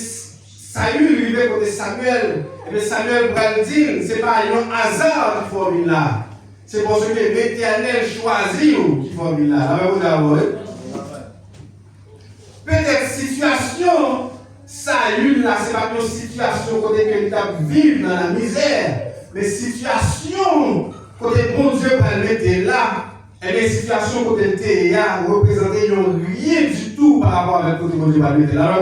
Saül arrivé côté Samuel, et bien Samuel va dire, c'est pas un hasard qui forme là. C'est parce que l'Éternel choisit qui forme là. Peut-être situation Saül là, c'est pas une situation côté que l'État vive dans la misère, mais situation côté bon Dieu va le mettre là. Et les situations côté le théâtre représentent rien du tout par rapport à côté bon Dieu va le mettre là.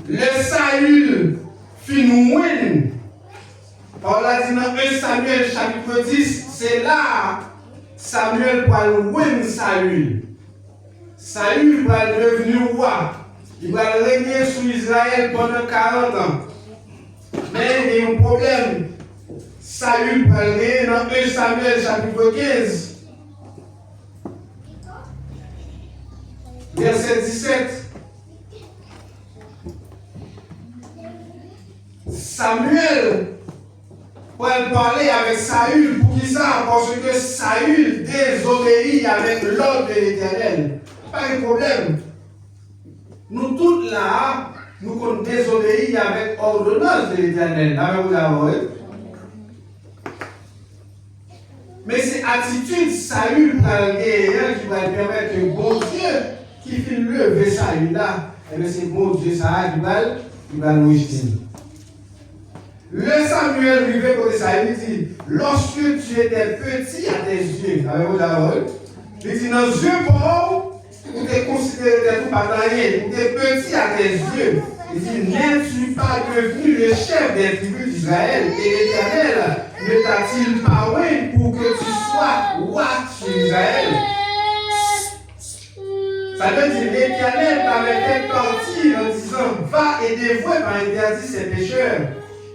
Le Saül fin win. On l'a dit dans 1 Samuel chapitre 10, c'est là Samuel va win Saül. Saül va devenir roi. Il va régner sur Israël pendant 40 ans. Mais il y a un problème. Saül va régner dans 1 Samuel chapitre 15. Verset 17. Samuel va parler avec Saül pour qui ça? Parce que Saül désobéit avec l'ordre de l'Éternel. Pas de problème. Nous tous là, nous qu'on désobéit avec l'ordonnance de l'Éternel. Mais c'est attitude Saül qui va permettre que bon Dieu qui fait lever Saül là, et c'est bon Dieu ça qui va nous jeter. Le Samuel arrivé côté Saül, il dit, lorsque tu étais petit à tes yeux, il dit, dans les yeux pauvres, tu t'es considéré tout pas rien, tu es petit à tes yeux. Il dit, n'es-tu pas devenu le chef des tribus d'Israël et l'Éternel ne t'a-t-il pas oué pour que tu sois roi sur Israël? Ça veut dire l'Éternel t'avait fait partir en disant, va et dévoue par interdit ces pécheurs.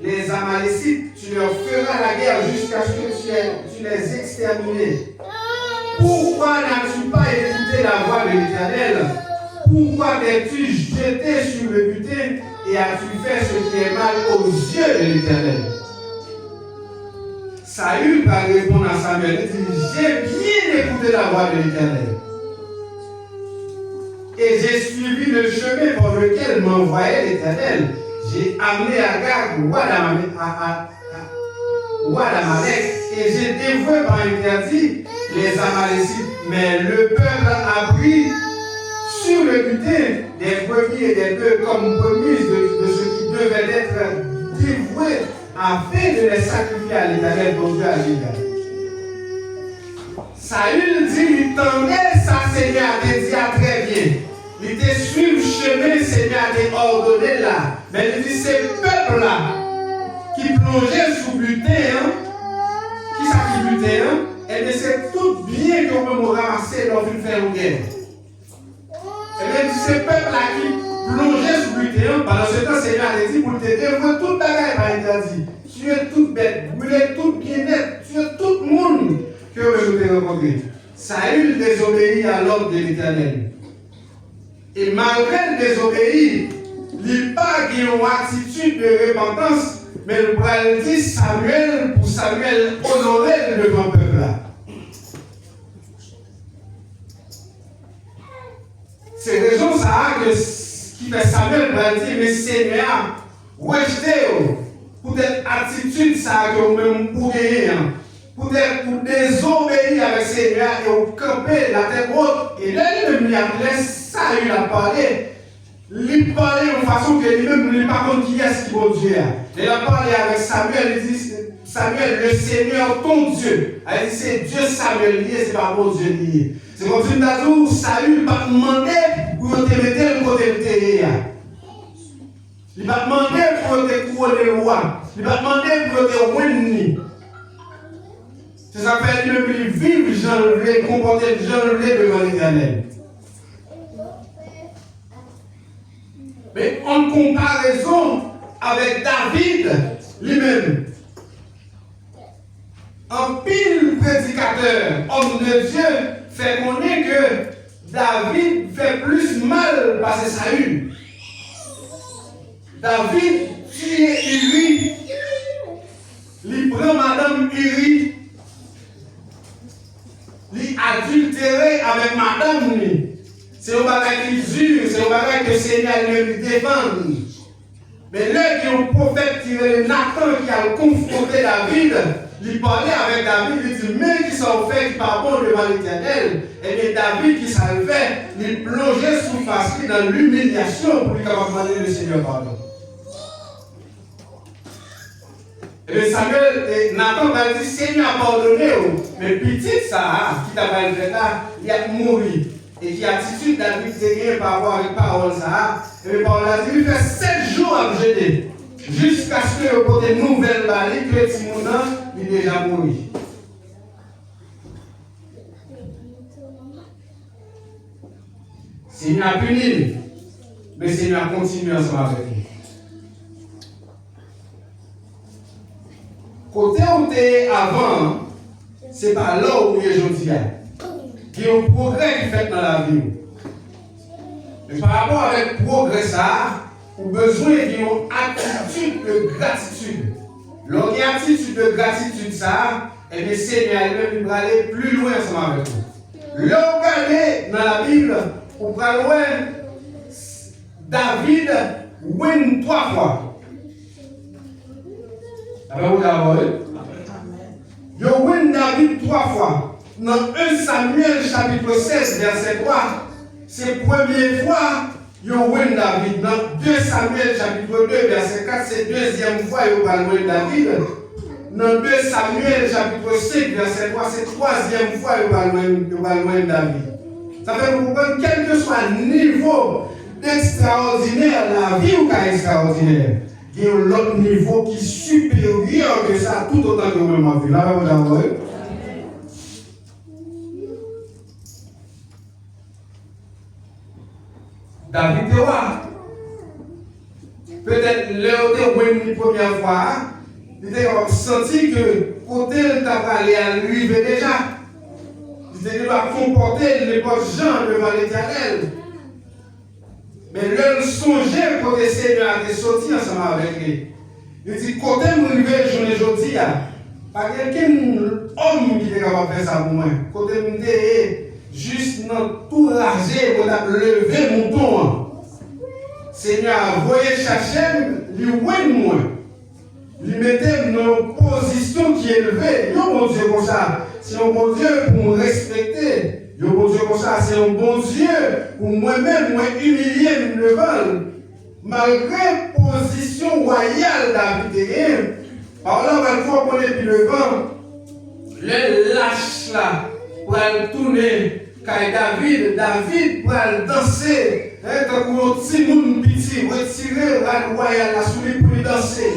Les Amalécites, tu leur feras la guerre jusqu'à ce que tu les extermines. Pourquoi n'as-tu pas écouté la voix de l'Éternel? Pourquoi t'es-tu jeté sur le butin et as-tu fait ce qui est mal aux yeux de l'Éternel? Saül va répondre à Samuel, il dit, j'ai bien écouté la voix de l'Éternel. Et j'ai suivi le chemin par lequel m'envoyait l'Éternel. J'ai amené Agag, roi d'Amalek, et j'ai dévoué par interdit les Amalécites. Mais le peuple a pris sur le butin des brebis et des bœufs comme promise de ce qui devait être dévoué afin de les sacrifier à l'Éternel pour Dieu à l'Éternel. Saül dit, il tendait sa Seigneur à dit très bien. Il était sur le chemin, Seigneur a ordonné là. Mais il dit, ces peuples-là, qui plongeaient sous butin, qui s'acquittent butin, et bien c'est tout bien qu'on peut me ramasser dans une faire une guerre. Et bien ces peuples-là qui plongeaient sous butin, pendant ce temps, Seigneur a dit, pour te dévouer toute bagaille par interdit. Tu es toute bête, brûler toute bien-être, tu es tout le monde que je t'ai rencontré. Saül désobéit à l'ordre de l'Éternel. Et malgré le désobéir, il n'a pas une attitude de repentance, mais le bras dit Samuel, pour Samuel honorer le grand peuple là. C'est raison ça qui fait Samuel dire, mais Seigneur, rejetez pour cette attitude ça que vous même pour gagner, pour désobéir avec Seigneur et vous camper la tête haute. Et là, il a Saül a parlé. Il parlait de façon que lui-même ne pas contre qui est-ce qui est Dieu. Il a parlé avec Samuel, il dit Samuel, le Seigneur ton Dieu. Il dit c'est Dieu Samuel lié, c'est pas mon Dieu lié. C'est comme si nous Saül va demander pour te mettre le côté de terre. Il va demander pour te couronner le roi. Il va demander pour te ruiner. C'est ça fait lui vivre, Jean le comporter Jean le devant l'Éternel. Mais en comparaison avec David lui-même, un pile prédicateur, homme de Dieu, fait connaître que David fait plus mal passer Saül. David tue Uri, il prend Madame Uri, adultéré avec madame. C'est un bagage qui dure, c'est un bagage que le Seigneur lui défend. Mais là, il y a un prophète qui est Nathan qui a confronté David. Il parlait avec David, il dit, mais qui sont faits qui par bon devant l'Éternel. Et bien David qui s'en fait, il plongeait sous face dans l'humiliation pour lui demander le Seigneur pardon. Et bien Samuel, et Nathan va dire, Seigneur a pardonné, mais petit ça, qui t'a fait là, il a mouru. Et qui attitude David de par rapport avec parole ça, et bien parole a dit, il fait 7 jours à me gêner. Jusqu'à ce que pour des nouvelles balles, que Timona est déjà mouru. Seigneur a puni, mais Seigneur a continué ensemble avec lui. Côté où tu es avant, ce n'est pas là où tu es aujourd'hui. Il y a un progrès qui fait dans la vie. Mais par rapport avec le progrès, ça, ou besoin d'une attitude de gratitude. Lorsqu'il y a une attitude de gratitude, ça, et bien Seigneur lui va aller plus loin ensemble avec nous. Là, vous allez dans la Bible, vous allez loin, David win 3 fois. Avez-vous d'abord? Vous win David 3 fois. Dans 1 Samuel chapitre 16, verset 3, c'est la première fois. Yo win David. Dans 2 Samuel chapitre 2 verset 4, c'est la deuxième fois yo va win David. Dans 2 Samuel chapitre 5 verset 3, c'est la troisième fois yo va win David. Ça fait que vous comprenez, quel que soit le niveau d'extraordinaire, la vie ou pas extraordinaire, il y a un autre niveau qui est supérieur que ça, tout autant que vous m'avez vu. Là, vous avez David est roi. Peut-être l'heure de la première fois, il a senti que côté il t'a allé à lui déjà. Il va comporter l'époque Jean devant l'Éternel. Mais l'heure songeait pour le Seigneur a sorti ensemble avec lui. Il dit côté mon nouvelle journée aujourd'hui, pas quelqu'un homme qui est capable de faire ça pour moi. Côté mon juste dans tout l'argent pour lever mon ton. Seigneur a voyé chercher, lui ouin moi. Lui mettait dans une position qui est élevée. Non, mon Dieu, comme ça. C'est un bon Dieu pour me respecter. Yo, bon Dieu, comme ça. C'est un bon Dieu pour moi-même, moi humilier, me lever. Malgré la position royale David. Alors là, on va fois qu'on est puis le vent, le lâche là, pour aller tourner. David pour aller danser. Quand on petit monde petit, retirer la royale la souris pour lui danser.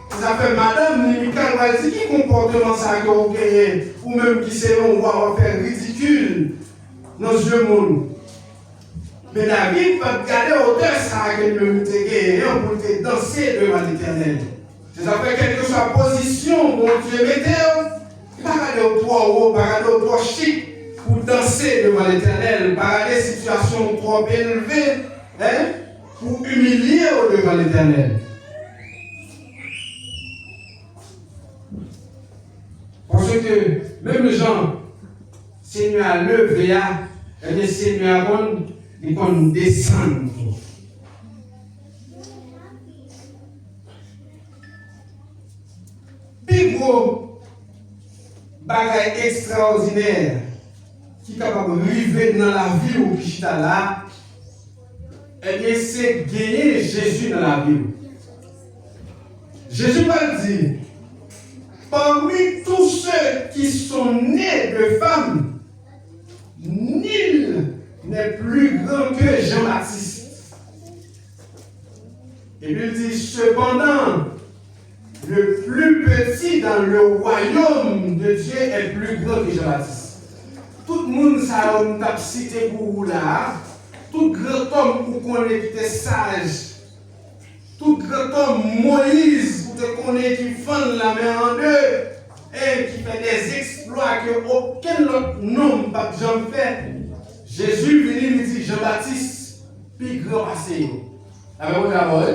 Ça fait madame Michael va dire qui comportement ça que vous gagnez, ou même qui c'est on va faire ridicule dans ce jeu monde. Mais David va garder hauteur ça que nous te gagné pour te danser devant l'Éternel. Ça fait quelle que soit la position, bon Dieu mettez, pas regarder au toit haut, pas regarder au toit chic. Pour danser devant l'Éternel, par des situations trop élevées, pour humilier devant l'Éternel. Parce que même les gens, Seigneur a levé, et le Seigneur a descendre. Plus gros bagage extraordinaire qui est capable de vivre dans la vie ou qui est là, eh bien, c'est gagner Jésus dans la vie. Jésus va dire, parmi tous ceux qui sont nés de femmes, nul n'est plus grand que Jean-Baptiste. Et puis il dit, cependant, le plus petit dans le royaume de Dieu est plus grand que Jean-Baptiste. Tout le monde a cité pour vous là. Tout grand homme pour qu'on ait qui était sage. Tout grand homme Moïse pour qu'on ait qui fend la main en deux. Et qui fait des exploits que aucun autre nom n'a jamais fait. Jésus venu lui dit Jean-Baptiste, puis grand passé. Avez-vous d'abord?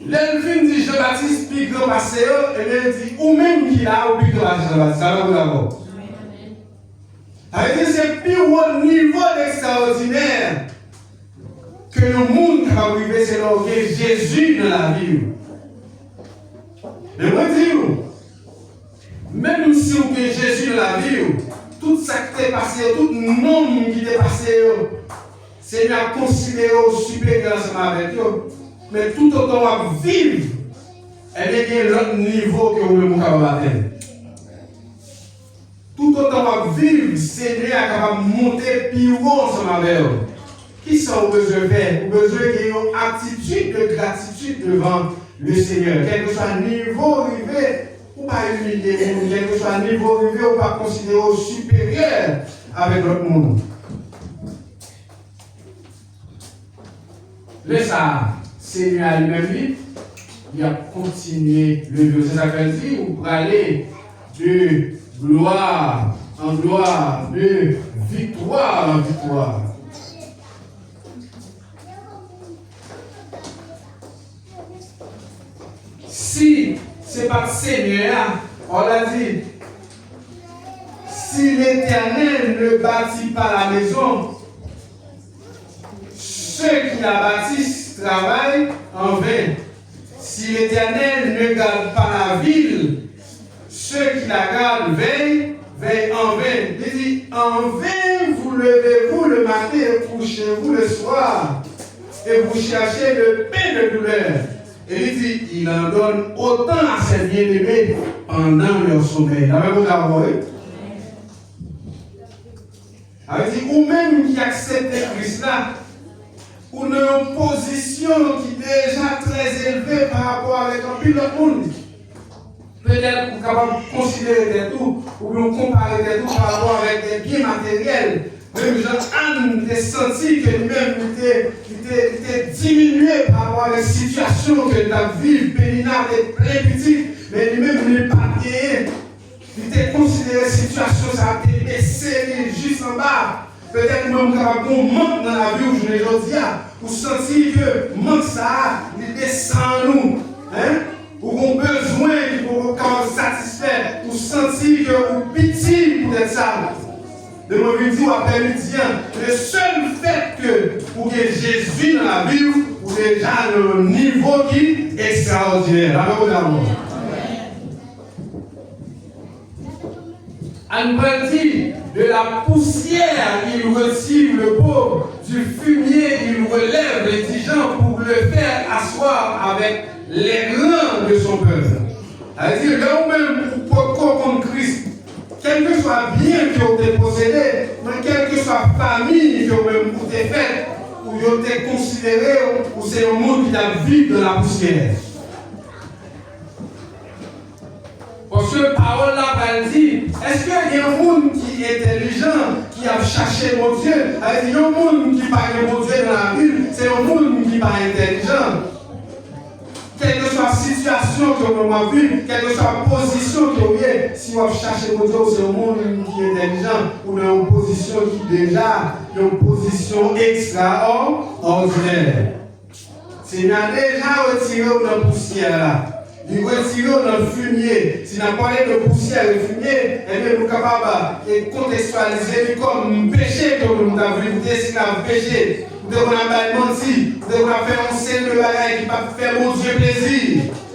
L'elvin dit Jean-Baptiste, puis grand passé. Et il dit ou même qui a ou puis grand passé. Avez-vous d'abord? C'est plus haut niveau d'extraordinaire que le monde qui va arriver, c'est l'orgueil Jésus dans la vie. Mais moi, je dis, même si vous avez Jésus dans la vie, tout ça qui est passé, tout le nom qui est passé, Seigneur a considéré au supérieur ensemble avec eux. Mais tout autant vous vivre, et bien, il y a l'autre niveau que vous pouvez atteindre. Tout autant vous vivre, Seigneur est capable de monter plus haut ensemble avec eux. Qui sont besoin de faire? Vous avez besoin d'une attitude de gratitude devant le Seigneur. Quel que soit le niveau arrivé, ou pas humilier, quel que soit le niveau arrivé, ou pas considérer au supérieur avec l'autre monde. Le ça, Seigneur lui-même, il a continué le Dieu. C'est ça qu'il dit, vous pouvez aller de gloire en gloire, de victoire en victoire. Si ce n'est pas le Seigneur, on l'a dit, si l'Éternel ne bâtit pas la maison, ceux qui la bâtissent travaillent en vain. Si l'Éternel ne garde pas la ville, ceux qui la gardent veillent en vain. Il dit, en vain vous levez-vous le matin et couchez-vous le soir, et vous cherchez le pain de douleur. Et il dit, il en donne autant à ses bien-aimés pendant leur sommeil. Avez-vous d'accord? Il dit, ou même qui accepte Christ là, ou une position qui est déjà très élevée par rapport avec un pile de monde. Peut-être vous êtes capable de considérer des tout, ou bien comparer des tout par rapport avec des biens matériels. Même Jean-Anne a senti que lui-même était diminué par rapport à la situation que la vie péninale est plein petit, mais lui-même n'est pas gagné. Il était considéré la situation, ça a été baissé juste en bas. Peut-être même qu'il y a un manque dans la vie où je l'ai dit, pour sentir que le manque ça, il descend en nous. Hein? Ou qu'on besoin pour qu'on satisfait, pour sentir que vous pitié pour être ça. De mon midi ou après-midi, le seul fait que vous avez Jésus dans la vie, vous avez déjà le niveau qui est extraordinaire. Avec d'amour. On peut dire de la poussière, il retire le pauvre, du fumier, il relève l'indigent pour le faire asseoir avec les grands de son peuple. C'est-à-dire, là où même pour comprendre Christ, quel que soit bien que vous avez possédé, quelle que soit famille que vous avez faite, ou vous avez considéré, ou c'est un monde qui a vécu dans la poussière. Parce que la parole là va dire, est-ce qu'il y a un monde qui est intelligent, qui a cherché mon Dieu? Il y a un monde qui parle mon Dieu dans la ville, c'est un monde qui n'est pas intelligent. Quelle que soit la situation que vous avez vue, quelle que soit la position que vous avez, si vous cherchez mon Dieu, c'est un monde qui est intelligent, ou dans une position qui déjà est une position extraordinaire. C'est déjà retiré dans la poussière là. Il retire dans le fumier. Si on a parlé de poussière et de fumier, eh bien, nous sommes capables de contextualiser comme péché que nous avons vu, d'esclave péché. Nous devons menti, nous devons faire un scène de bagaille qui va faire mon Dieu plaisir.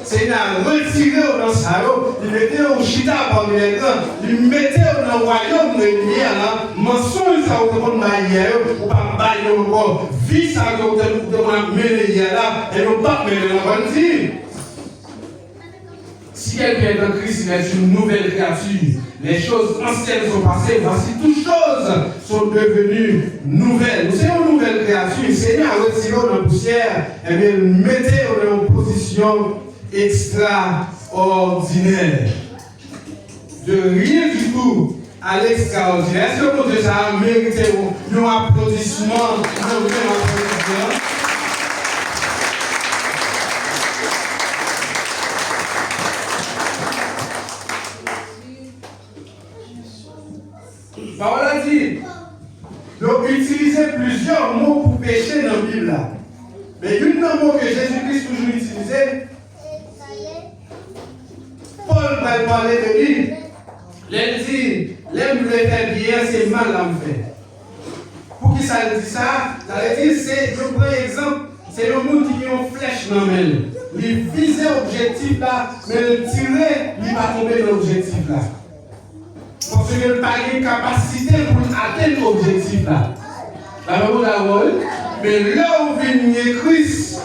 C'est une retiré dans ça, il mettait au chita parmi les grands, il mettait dans le royaume de lumière, mensonge ça vous demande hier, ou pas bailler encore, vie ça que vous demandez mener hier là, et nous pas mener dans le dire. Si quelqu'un est dans Christ, il est une nouvelle créature. Les choses anciennes sont passées, voici toutes choses sont devenues nouvelles. Vous êtes une nouvelle créature. Le Seigneur a retiré dans la poussière, et bien mettez dans une position extraordinaire. De rien du tout à l'extraordinaire. Est-ce que mon Dieu ça a mérité un applaudissement? La parole a dit, donc utiliser plusieurs mots pour pécher dans la Bible. Mais une mot que Jésus-Christ toujours utilisé, Paul va parler de lui. Il dit, L'aime le faire bien, c'est mal à me faire. Pour qui ça dit ça? Ça veut dire, c'est, je prends un exemple, c'est le monde qui a une flèche dans elle. Il visait l'objectif là, mais le tirer, il va tomber dans l'objectif là. Parce qu'il n'a pas de capacité pour atteindre l'objectif là. La parole, mais là où vient Christ,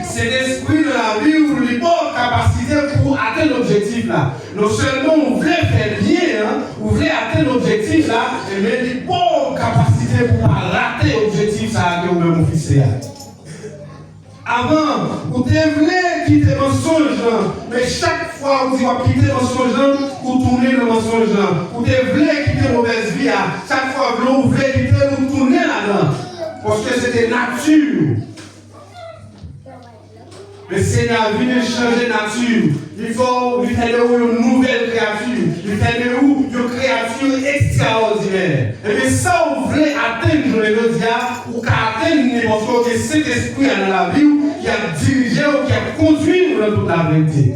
c'est l'esprit de la vie où il n'a pas de capacité pour atteindre l'objectif là. Non seulement on voulait faire bien, hein, on voulait atteindre l'objectif là, mais il n'a pas de capacité pour rater l'objectif ça que vous avez fixé. Avant, vous devez quitter le mensonge, mais chaque fois que vous dites quitter le mensonge, vous tournez le mensonge. Vous devez quitter la mauvaise vie, chaque fois que vous voulez quitter, vous tournez là-dedans. Parce que c'était nature. Le Seigneur vient changer nature. Il faut lui faire de vous une nouvelle créature. Il fait de vous une créature extraordinaire. Et bien ça, vous voulez atteindre le dia, ou qu'atteindre parce que cet esprit dans la vie qui a dirigé ou qui a conduit dans toute la vérité.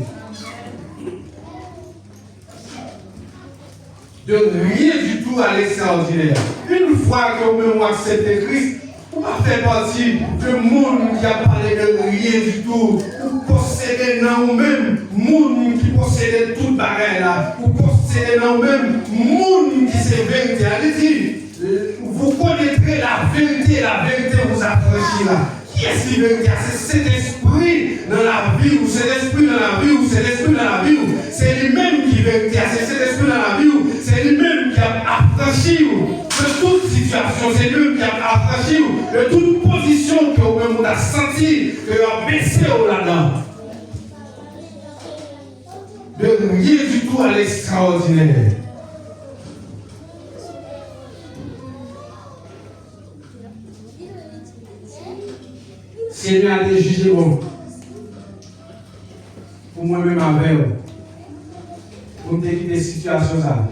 De rien du tout à l'extraordinaire. Une fois que vous acceptez Christ, vous ne faites partie du monde qui a parlé de rien du tout. Vous possédez dans vous-même monde qui possède toute bagaille là. Vous possédez dans vous-même monde qui c'est vérité. Allez-y, vous connaîtrez la vérité vous affranchira. Qui est ce vérité? C'est cet esprit dans la vie, ou c'est l'esprit dans la vie, ou c'est l'esprit dans la vie, c'est lui-même qui est vérité. C'est cet esprit dans la vie, c'est lui-même qui a affranchi de toute situation, c'est lui qui a affranchi de toute position que vous-même avez senti, que vous avez baissé là-dedans. De rien du tout à l'extraordinaire. Seigneur a été jugé bon. Pour moi-même avec vous. Pour me quitter des situations là.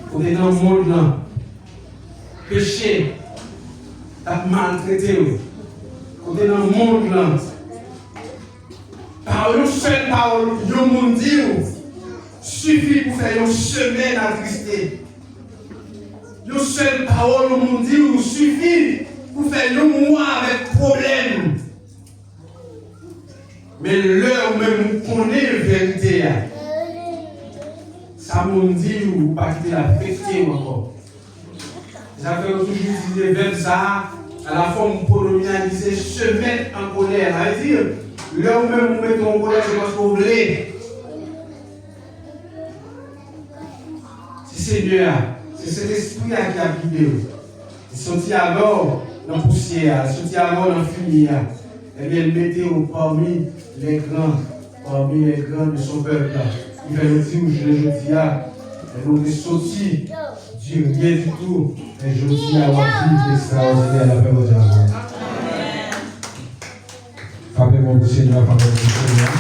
Pour être dans le monde là. Péché. T'as maltraité vous. Pour être dans le monde là. Par une seule parole, le monde dit suffit pour faire une semaine attristé. Une seule parole, le monde dit suffit pour faire un mois avec problème. Mais l'heure où même on connaît la vérité, ça m'a dit ou pas quitter la vérité encore. J'avais toujours utilisé le verbe ça, à la forme pronominalisée, se mettre en colère. C'est-à-dire, l'heure où même vous mettez en colère, c'est parce que vous voulez. C'est Seigneur, c'est cet esprit qui a guidé. Il sortit alors dans la poussière, il sortit alors dans la fumée. Et bien, mettez-vous parmi les grands de son peuple. Il va nous dire, je le dis, et nous sommes sortis du rien du tout. Et je dis à votre vie extraordinaire à la paix de Dieu. Frappez-moi du Seigneur, frappez-moi du Seigneur.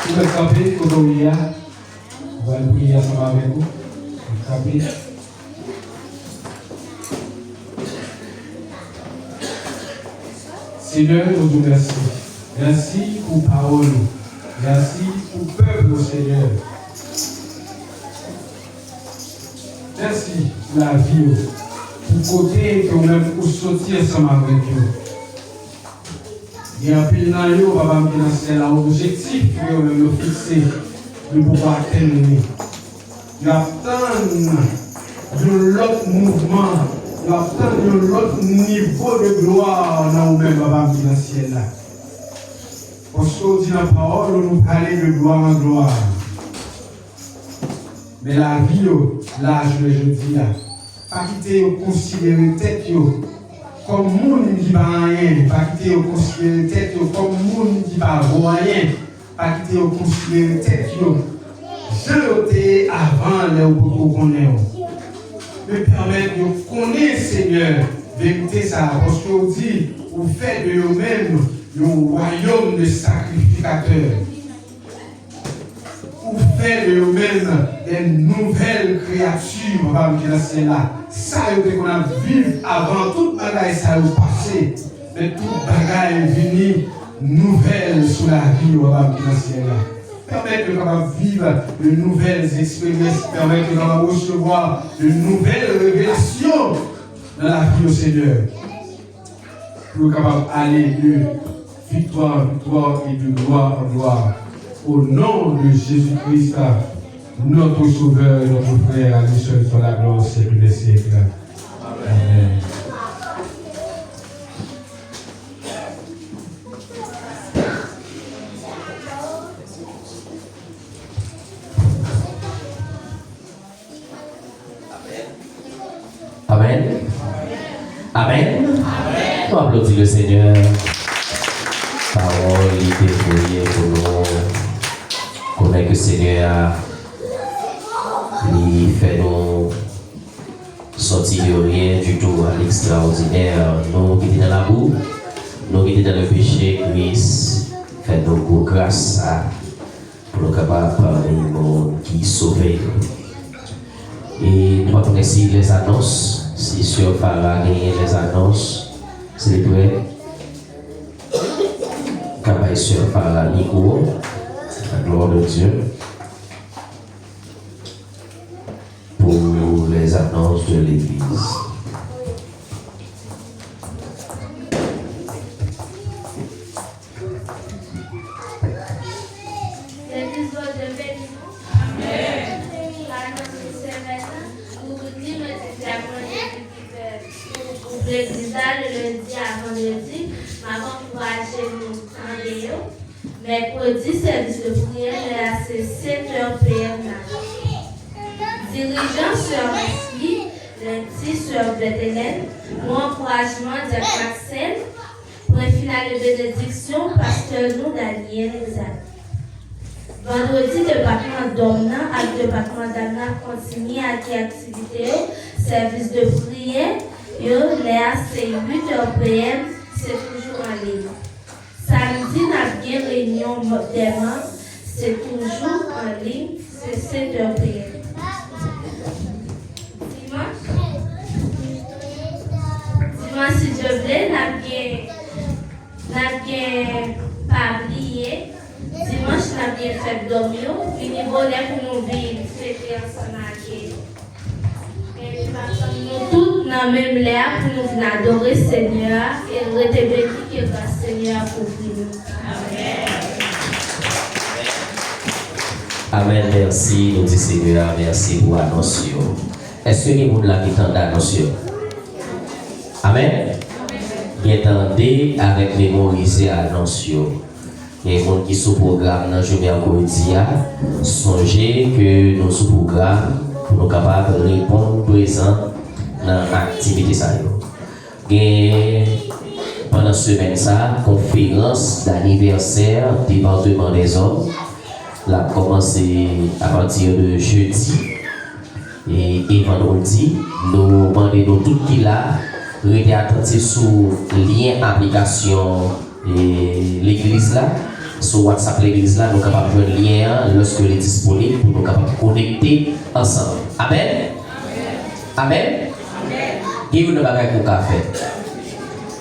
Vous pouvez frapper, Kodoria. On va prier ensemble avec vous. Frappez. Seigneur, nous vous remercions. Merci pour parole. Merci pour peuple, Seigneur. Merci pour la vie. Pour côté que vous même pour sortir ensemble avec vous. Il y a un peu dans le papa, c'est l'objectif que vous avez fixé de pouvoir atteindre. Il y a tant de l'autre mouvement. Il y a tant de l'autre niveau de gloire dans nous-mêmes, Papa, dans le ciel là. Parce qu'on dit la parole, on nous parle de gloire en gloire. Mais la vie, là, je dis là, pas quitter considérer tête comme monde qui va rien, pas quitter considérer tête comme monde qui va rien, pas quitter considérer tête je avant les beaucoup connaître. Me permettre de connaître Seigneur vérité ça parce que vous dit vous faites de vous-même le royaume de sacrificateurs. Vous faites de vous-même des nouvelles créatures, on dire c'est là. Ça qu'on a vécu avant toute bagaille ça est passé, mais toute bagaille est venue nouvelle sur la vie, on va dire c'est là. permet de vivre de nouvelles expériences, permet de recevoir de nouvelles révélations dans la vie au Seigneur. Pour capable d'aller de victoire en victoire et de gloire en gloire. Au nom de Jésus-Christ, notre Sauveur et notre Frère, à lui seul soit la gloire au siècle des siècles. Amen. Amen. Amen. On applaudit le Seigneur. Parole, il était prié pour nous. Connaît que le Seigneur il fait nous sortir de rien du tout à l'extraordinaire. Nous qui étions dans la boue, nous qui étions dans le péché, Christ fait nous grâce pour nous capables de parler du monde qui sauve. Et nous allons ici les annonces. Si sur Farah gagner les annonces, c'est prêt. Campagne sur Farah Nico, la gloire de Dieu. Pour les annonces de l'Église. L'Église doit demeurer. Amen. L'annonce de ce matin, vous vous dites, mais c'est pour l'église le lundi à vendredi, maman pour acheter nos rendez-vous. Mercredi, service de prière, c'est 7h PM. Dirigeant sur Mesli, lundi sur Bethléem, mon encouragement de Maxel, point final de bénédiction, pasteur nous Daniel Examen. Vendredi, département d'Omna, avec le département d'Amna continue à activité, service de prière, Léa, c'est 8h PM, c'est toujours en ligne. Samedi, nous avons une réunion des membres, c'est toujours en ligne, c'est 7h PM. Dimanche, si Dieu veut, nous avons pas oublié. Dimanche, nous avons fait dormir. Fini voler pour nous vivre, fêter ensemble. Et nous tous, dans le même l'air pour nous venir adorer le Seigneur et rester bénis que le Seigneur pour nous. Amen, Amen. merci, nous disons Seigneur, merci pour l'annonce. Est-ce que les gens là qui entendent l'annonce? Amen. Qui entendez avec mémoriser l'annonce. Et les gens qui sont au programme dans le mercredi, songez que nous sommes au programme pour nous capables de répondre présent dans l'activité. Pendant ce semaine, conférence d'anniversaire département des hommes. La commencé à partir de jeudi et vendredi. Nous demandons tout qui là, restez attentifs sur lien application et l'église là, sur WhatsApp l'église là, nous sommes capables de jouer le lien lorsque il est disponible pour nous capables de connecter ensemble. Amen. Amen. Qui vous ne bagaille pour café?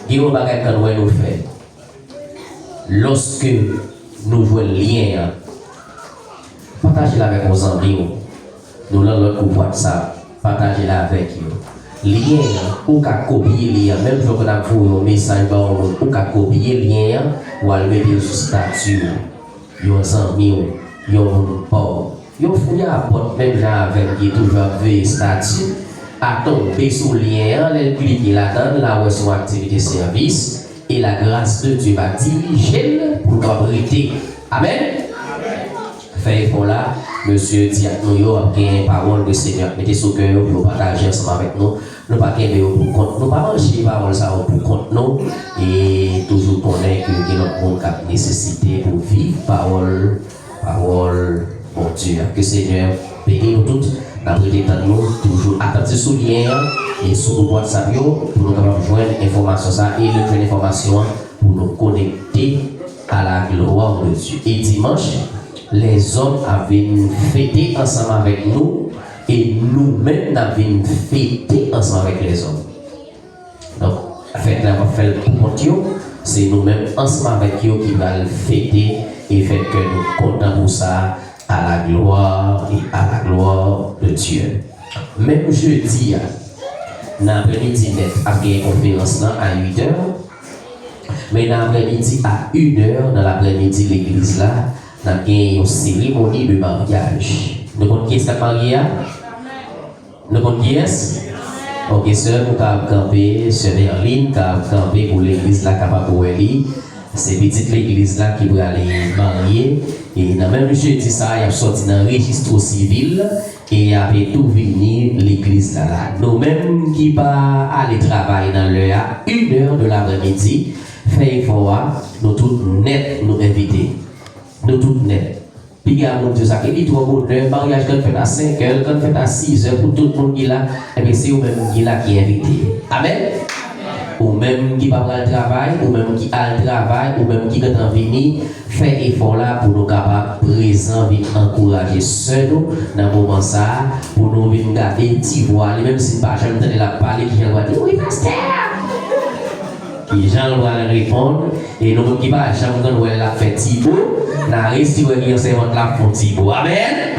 Qui vous bagaille quand nous fait? Lorsque nous jouons le lien, partagez-la avec vos amis. Nous l'avons l'autre pour WhatsApp. Partagez-la avec eux. Lien, ou qu'à copier lien, même si vous avez un message, ou qu'à copier lien, ou à le mettre sur statut. Vos amis, vos pauvres. Vous fouillez à la porte, même avec qui toujours avec statut. À tomber sur le lien, cliquez là-dedans, là où est son activité service, et la grâce de Dieu va diriger pour l'abréter. Amen. Fait pour là, monsieur Diakno a bien parole de Seigneur. Mettez sur cœur pour partager ensemble avec nous. Nous pas gagner pour compte, nous pas manger parole ça pour compte nous et toujours connaître que notre monde a nécessité pour vivre parole bon Dieu. Que Seigneur bénisse nous toutes. Nous toujours attentifs sur le lien et sur le WhatsApp pour nous joindre l'information ça et le joindre l'information pour nous connecter à la gloire de Dieu. Et dimanche, les hommes avaient fêté ensemble avec nous et nous-mêmes avons fêté ensemble avec les hommes. Donc, la fête là, on va faire pour compte, c'est nous-mêmes ensemble avec eux qui va fêter et fait que nous comptons pour ça à la gloire et à la gloire de Dieu. Même jeudi, dans l'après-midi net, après une conférence là, à 8h, mais dans l'après-midi à 1h, dans l'après-midi l'église là, nous avons une cérémonie de mariage. Nous connaissons qui est marié? Nous connaissons qui est? Ok, sœur, nous avons campé, sœur Merline, nous avons campé pour l'église là, capable de c'est petite l'église là qui va aller marier. Et dans le même jeudi, ça, il a sorti dans le registre civil et il a fait tout venir l'église là. Nous-mêmes qui va aller travailler dans l'heure à 1h de l'après-midi, fait effort, nous tous net nous inviter. Nous tous net. Puis il y a mon Dieu, ça qui dit trop bon, le mariage quand fait à 5h, quand fait à 6h, pour tout le monde qui est là, et bien c'est vous-même qui est là qui est invité. Amen. Ou même qui va prendre le travail, ou même qui a le travail, ou même qui est en venir, fait effort là pour nous capables présents, venir encourager seuls dans le moment ça, pour nous venir garder une petite voix, même si pas jamais la parler, qui va dire oui, pasteur. Les gens vont répondre, et nous qui va jamais nous la fait Thibaut, la reste qui c'est la font Thibaut. Amen.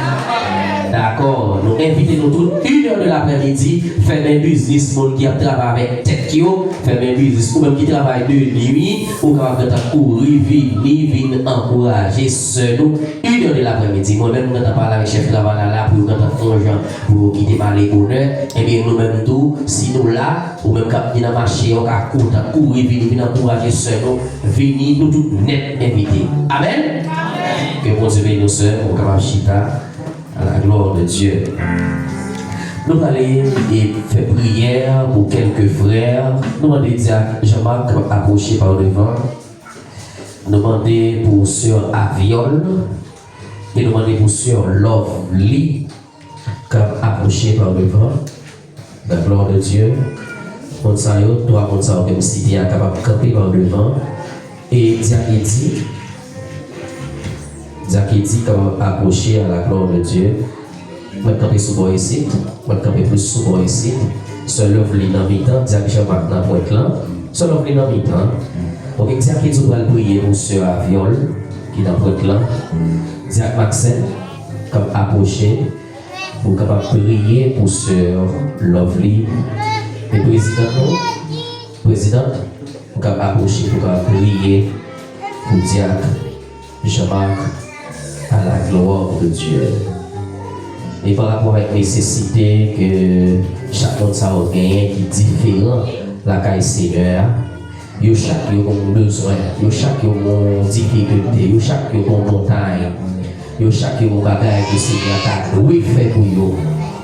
D'accord, nous invitons nous tous 1h de l'après-midi, faire des business, monde qui travaille avec tête qui faire des business, ou même qui travaille de nuit, ou capable de courir, venir encourager seul nous 1h de l'après-midi. Moi-même, quand on parle avec chef de travail là, pour nous faire pour quitter par les bonheurs, et bien nous-mêmes tout, si nous là, ou même quand on a marché, on a courir, venir encourager seul nous, venir nous tous net invités. Amen. Que bon Dieu bénisse nos sœurs, on capable chita. À la gloire de Dieu. Nous allons et faire prière pour quelques frères. Nous allons dire Jean-Marc approcher par devant. Nous demander pour sœur Aviol. Et nous demander pour sœur Lovely approcher par devant. La gloire de Dieu. Comme ça, toi, comme ça, même si tu es capable de camper par devant. Et Diakiti. Zakiti comme approché à la gloire de Dieu. Je vais camper sous ici, je vais camper plus sous ici. Seul Lovely dans mi-temps, Diakiti maintenant pour être là. Seul Lovely dans mi-temps. Donc Diakiti va prier pour sœur Aviol qui est dans le là. Diak Maxel comme approché pour capable prier pour sœur Lovely. Et présidente, pour capable approcher pour capable prier pour Diak Jean-Marc. À la gloire de Dieu. Et par rapport à la nécessité que chacun de ça a gagné qui est différent, la caille Seigneur, il y a chaque besoin, il y a chaque difficulté, il y a chaque montagne, il y a chaque bagage que le Seigneur a loué fait pour eux.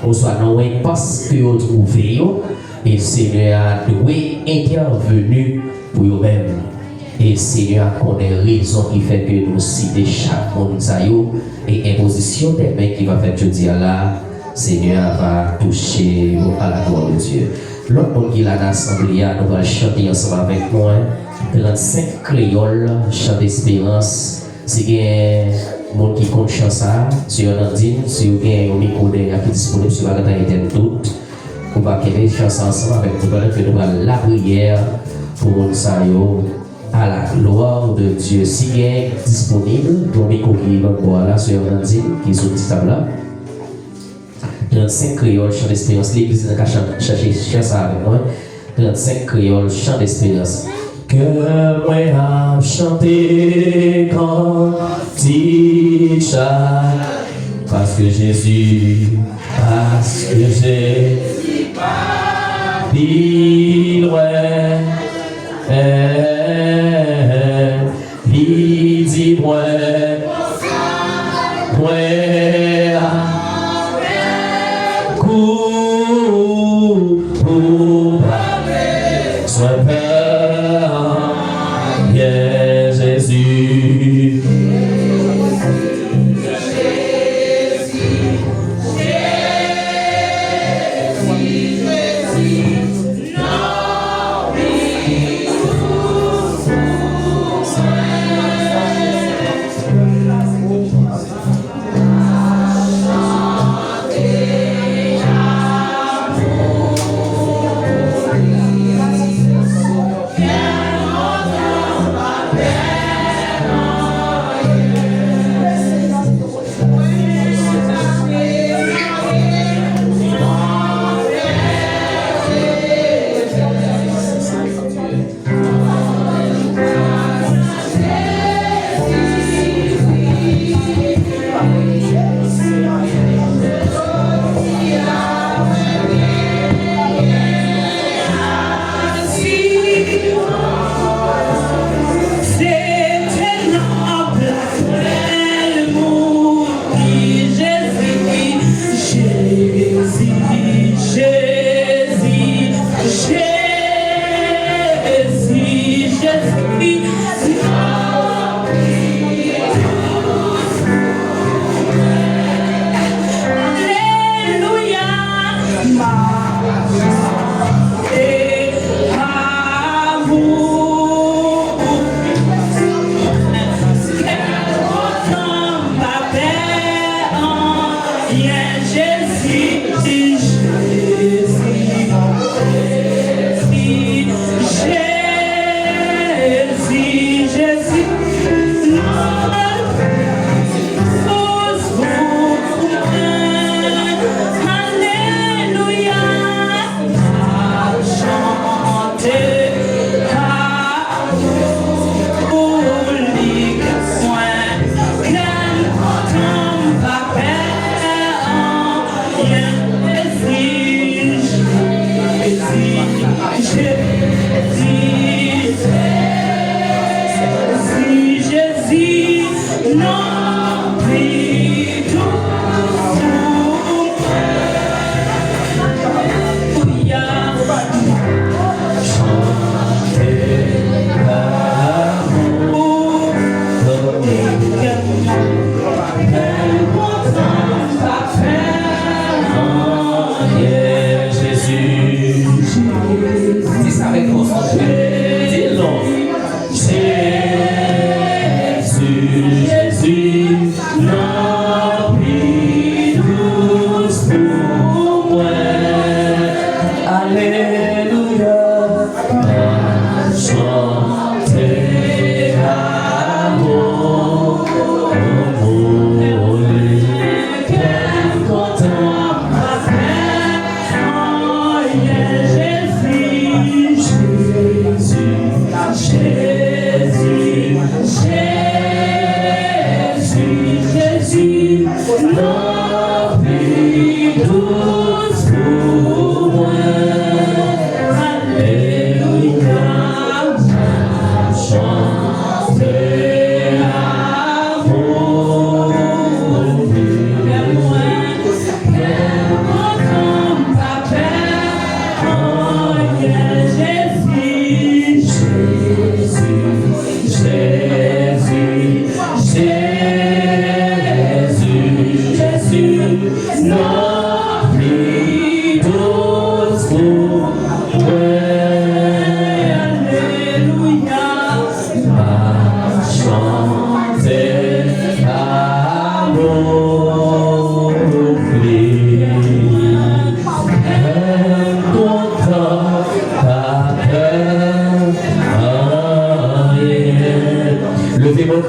On soit non parce que vous trouvez, et le Seigneur a loué intervenu pour eux-mêmes. Et le Seigneur connaît raison qui fait que nous citons chaque monde et imposition des mains qui va faire jeudi là, Seigneur va toucher à la gloire de Dieu. L'autre monde qui est là dans l'assemblée, nous allons chanter ensemble avec moi 35 créoles, chant d'espérance. Si il y a des gens qui comptent chant ça, si on a dit, si vous avez un micro qui est disponible sur la tête tout, on va chanter ensemble avec nous que nous allons la prière pour nous à la gloire de Dieu. Si il est disponible, pour micro qui est là sur Orlandine, qui est sur le table là. 35 créoles, chant d'espérance. L'église a cherché ça avec moi. 35 créoles, chant d'espérance. Que moi a chanté quand tu chantes. Parce que Jésus, il dit moi sois père, bien Jésus.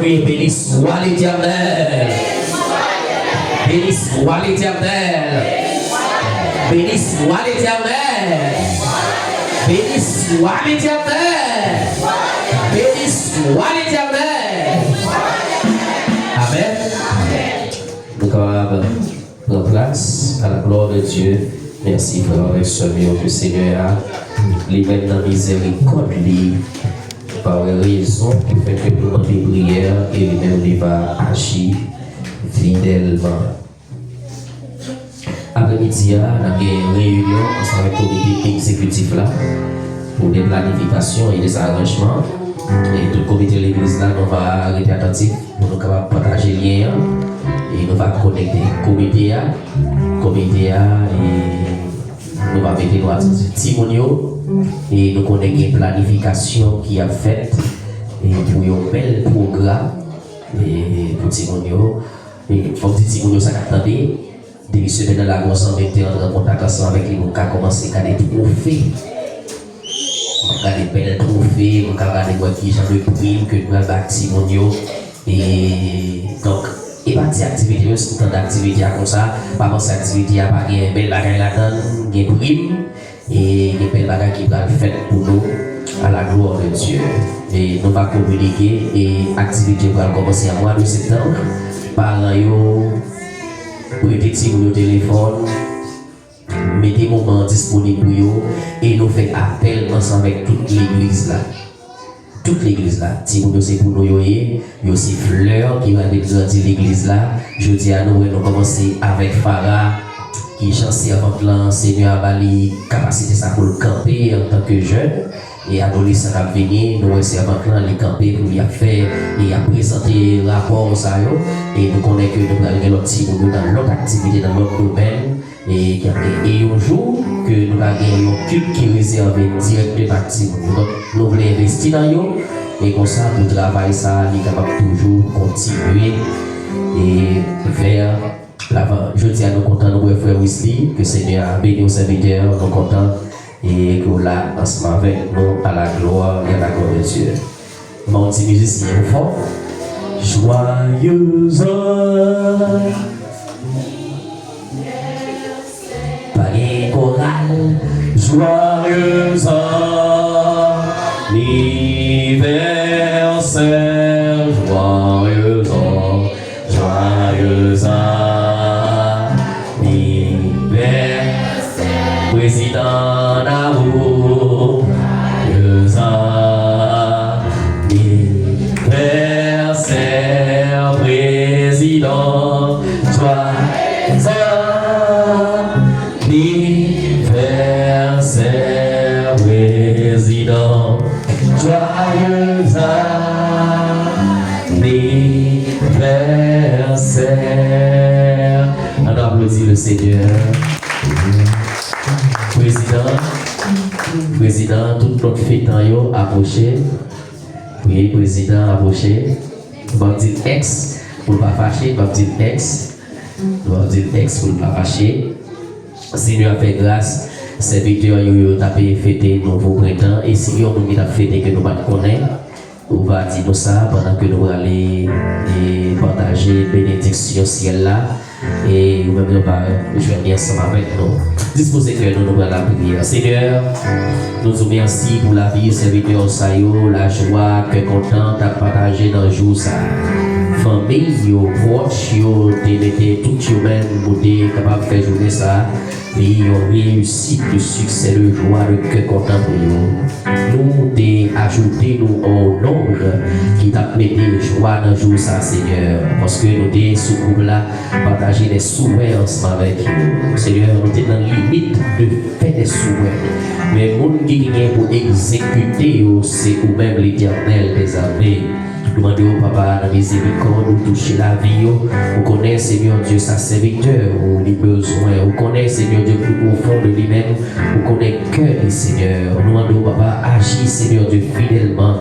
Béni soit l'Éternel. Béni soit l'Éternel. Béni soit l'Éternel. Béni soit l'Éternel. Béni soit l'Éternel. Amen. Nous capables de prendre place à la gloire de Dieu. Merci frère et sœurs, que Seigneur a lui-même dans la miséricorde par raison qui fait que nous demandons des prières et lui-même il va agir fidèlement. Après-midi, nous avons une réunion ensemble avec le comité exécutif là pour des planifications et des arrangements. Et tout le comité de l'église là, nous va rester attentif pour nous capables de partager les liens et nous va connecter le comité et nous va mettre nos testimoniaux et nous connaissons une planification qui a fait et pour un bel programme et pour Timonio et il faut que Timonio s'attende des semaines dans la grosse en mettant en contact ensemble avec lui pour commencer à des trophées des belles trophées pour regarder qui genre de prime que nous avons Timonio et donc et partie activité c'est tout d'activité comme ça pas penser activité à pas une belle bagaille là-dedans des primes et des belles bagages qui va faire pour nous à la gloire de Dieu. Et nous allons communiquer et l'activité va commencer à mois de septembre. Parents, prêtez vos téléphones, mettez vos moments disponibles pour eux et nous faisons appel ensemble avec toute l'église là. Toute l'église là, si vous c'est pour nous, il y a aussi Fleur qui va grandir l'église là. Je dis à nous, nous commencer avec Farah. Qui est chanceux avant que l'enseignant a la capacité pour le camper en tant que jeune et adolescent à venir, nous c'est avant que les camper pour y faire et à présenter le rapport ça et nous connaissons que nous avons l'autre dans l'autre activité, dans l'autre domaine Et un jour que nous avons un culte qui est réservé direct par Timon. Donc nous voulons investir dans eux et comme ça pour travailler ça, il est capable toujours continuer et vers l'avant. Je dis à nous contents de frère Wesley, que le Seigneur a béni aux serviteurs, nous sommes contents et que là ensemble avec nous à la gloire et à la gloire de Dieu. Mon petit musicien fort. Joyeux heure. Paris choral, joyeux anniversaire, joyeux anniversaire, président d'amour, joyeux anniversaire, président, joyeux anniversaire, président, joyeux anniversaire. On applaudit le Seigneur. Président, tout notre fête approché. Oui, président approché. On va dire ex pour ne pas fâcher, on va dire ex. On va dire ex pour ne pas fâcher. Seigneur a fait grâce, serviteurs ont tapé fêter nouveau printemps et si on nous a fêté que nous ne connaissons pas, on va dire nous ça pendant que nous allons aller partager bénédiction ciel là et nous même va joindre ensemble avec nous. Disposez que nous allons la prière. Seigneur, nous vous remercions pour la vie, serviteurs Sayo, la joie que content à partager dans le jour ça. Famille, proches, tout humain, capable de faire journée ça. Et on réussit le succès, le joie, le cœur content pour nous. Nous ajouté nous au nombre qui t'a mis joie dans le jour ça, Seigneur. Parce que nous sommes sous groupe là, partager des souhaits ensemble avec nous. Seigneur, nous sommes dans la limite de faire des souhaits. Mais le monde qui vient pour exécuter, c'est vous-même l'Éternel des armées. Nous demandons, Papa, dans les miséricorde, nous toucher la vie. Vous connaissez, Seigneur Dieu, sa serviteur, ou les besoins. Vous connaissez, Seigneur Dieu, plus profond de lui-même. Vous connaissez le cœur du Seigneur. Nous demandons, Papa, agis, Seigneur Dieu, fidèlement.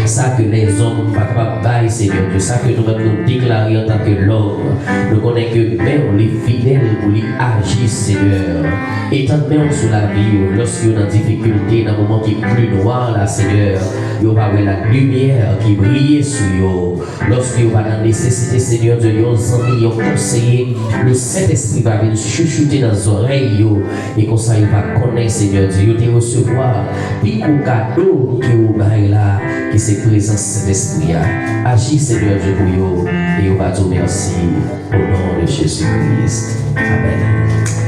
Ça que les hommes ne sont pas capables de bailler, Seigneur Dieu. Ça que nous-mêmes nous déclarer en tant que l'homme. Nous connaissons que même les fidèles pour les agir, Seigneur. Étendre même sur la vie, lorsqu'il y a une difficulté, dans un moment qui est plus noir, là, Seigneur, il y aura la lumière qui brille sur eux. Lorsqu'il y aura la nécessité, Seigneur Dieu, ils ont amis, conseillé, le Saint-Esprit va venir chuchoter dans les oreilles, et comme ça, il va connaître, Seigneur Dieu, il va recevoir, puis au cadeau qui est là, qui c'est présence Saint-Esprit. Agis, Seigneur Dieu, pour eux, et on va dire merci au nom de Jésus-Christ. Amen.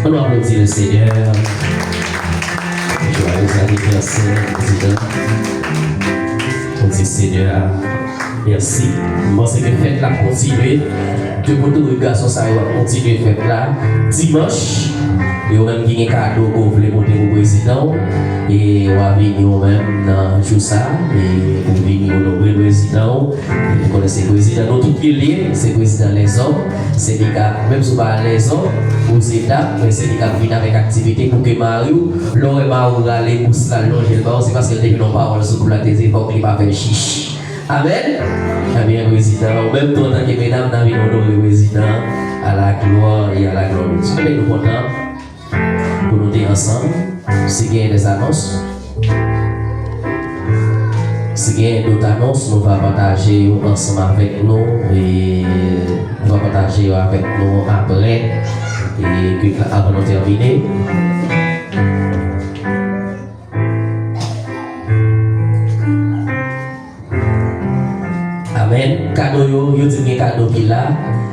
On applaudit le Seigneur. Joyeux anniversaire, président. On dit Seigneur, merci. Moi, c'est que fête la continuer. De votre regard, ça va continuer fête là. Dimanche, et on même qui a un cadeau qu'on voulait monter au président. Et on va venir même dans le jour ça. Et on va venir honorer le président. Vous connaissez le président, nous tous les liés, c'est le président les hommes. C'est des cas, même si on parle les hommes, aux étapes, mais c'est des cas qui viennent avec activité pour que Mario, l'on est Mario, aller pour se la loger, c'est parce qu'elle n'a pas parole sur la thèse, il faut qu'il ne pas faire chiche. Amen. Amen, président. En même temps, tant que mesdames, nous avons honoré le président à la gloire et à la gloire de Dieu. Mais nous sommes contents pour nous être ensemble. Si il y a des annonces, si il y a d'autres annonces, nous allons partager ensemble avec nous et nous allons partager avec nous après et que avant de terminer. Amen. Cadeau yo dit que cadeau qui là,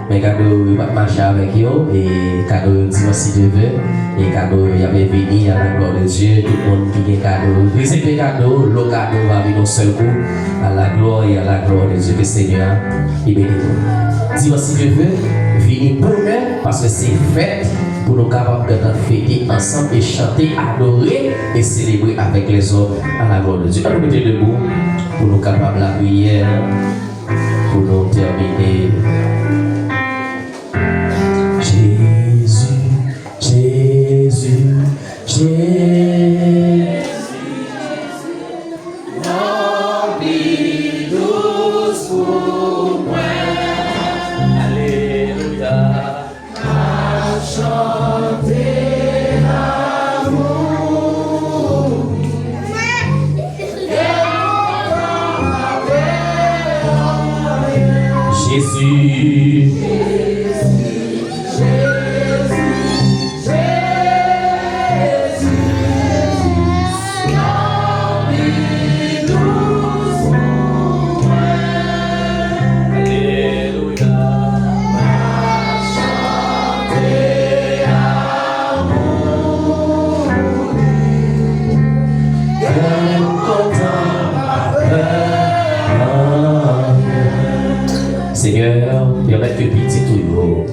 mais cadeau va marcher avec yo et cadeau dit si Dieu veut et cadeau y avait venu à la gloire de Dieu, tout le monde qui a cadeau, recevoir cadeau, le cadeau va venir au seul coup à la gloire et à la gloire de Dieu, que Seigneur il bénit nous. Dis si Dieu veut, venez pour nous parce que c'est fait pour nous capables de fêter ensemble et chanter, adorer et célébrer avec les hommes à la gloire de Dieu. Allons mettez debout pour nous capables la prière. Pour nous terminer. Jésus, Seigneur, permets que petit tout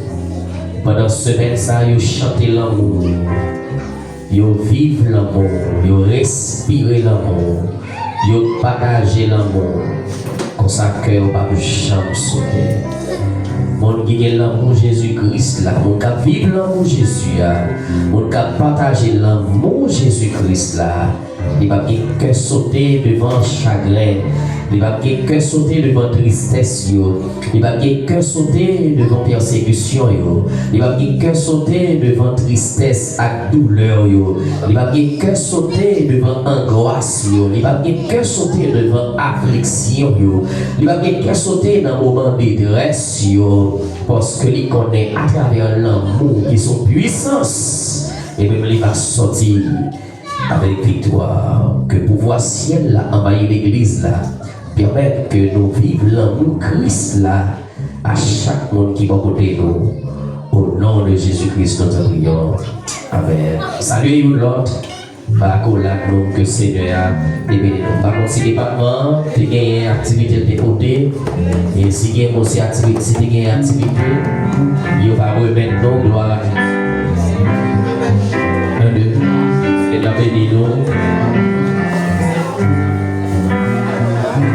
pendant ce semaine ça, yo chanter l'amour, yo vivre l'amour, yo respirer l'amour, yo partager l'amour, comme ça cœur pas jamais sauter. Mon qui est l'amour Jésus-Christ là, mon qui vivre l'amour Jésus là, mon qui partager l'amour Jésus-Christ là, il va que sauter devant chagrin. Il va que sauter devant tristesse, il va que sauter devant persécution, il va que sauter devant tristesse et douleur, il va que sauter devant angoisse, il va que sauter devant affliction, il va que sauter dans le moment de détresse, parce qu'il connaît à travers l'amour qui son puissance, et même il va sortir avec victoire, que pouvoir ciel là envahir l'église là. Permettre que nous vivions l'amour Christ là à chaque monde qui va côté nous. Au nom de Jésus-Christ, nous prions. Amen. Salut l'autre. Par la que Seigneur a béni nous. Par contre, si le département, tu as une activité de côté, et si tu as une activité, il va remettre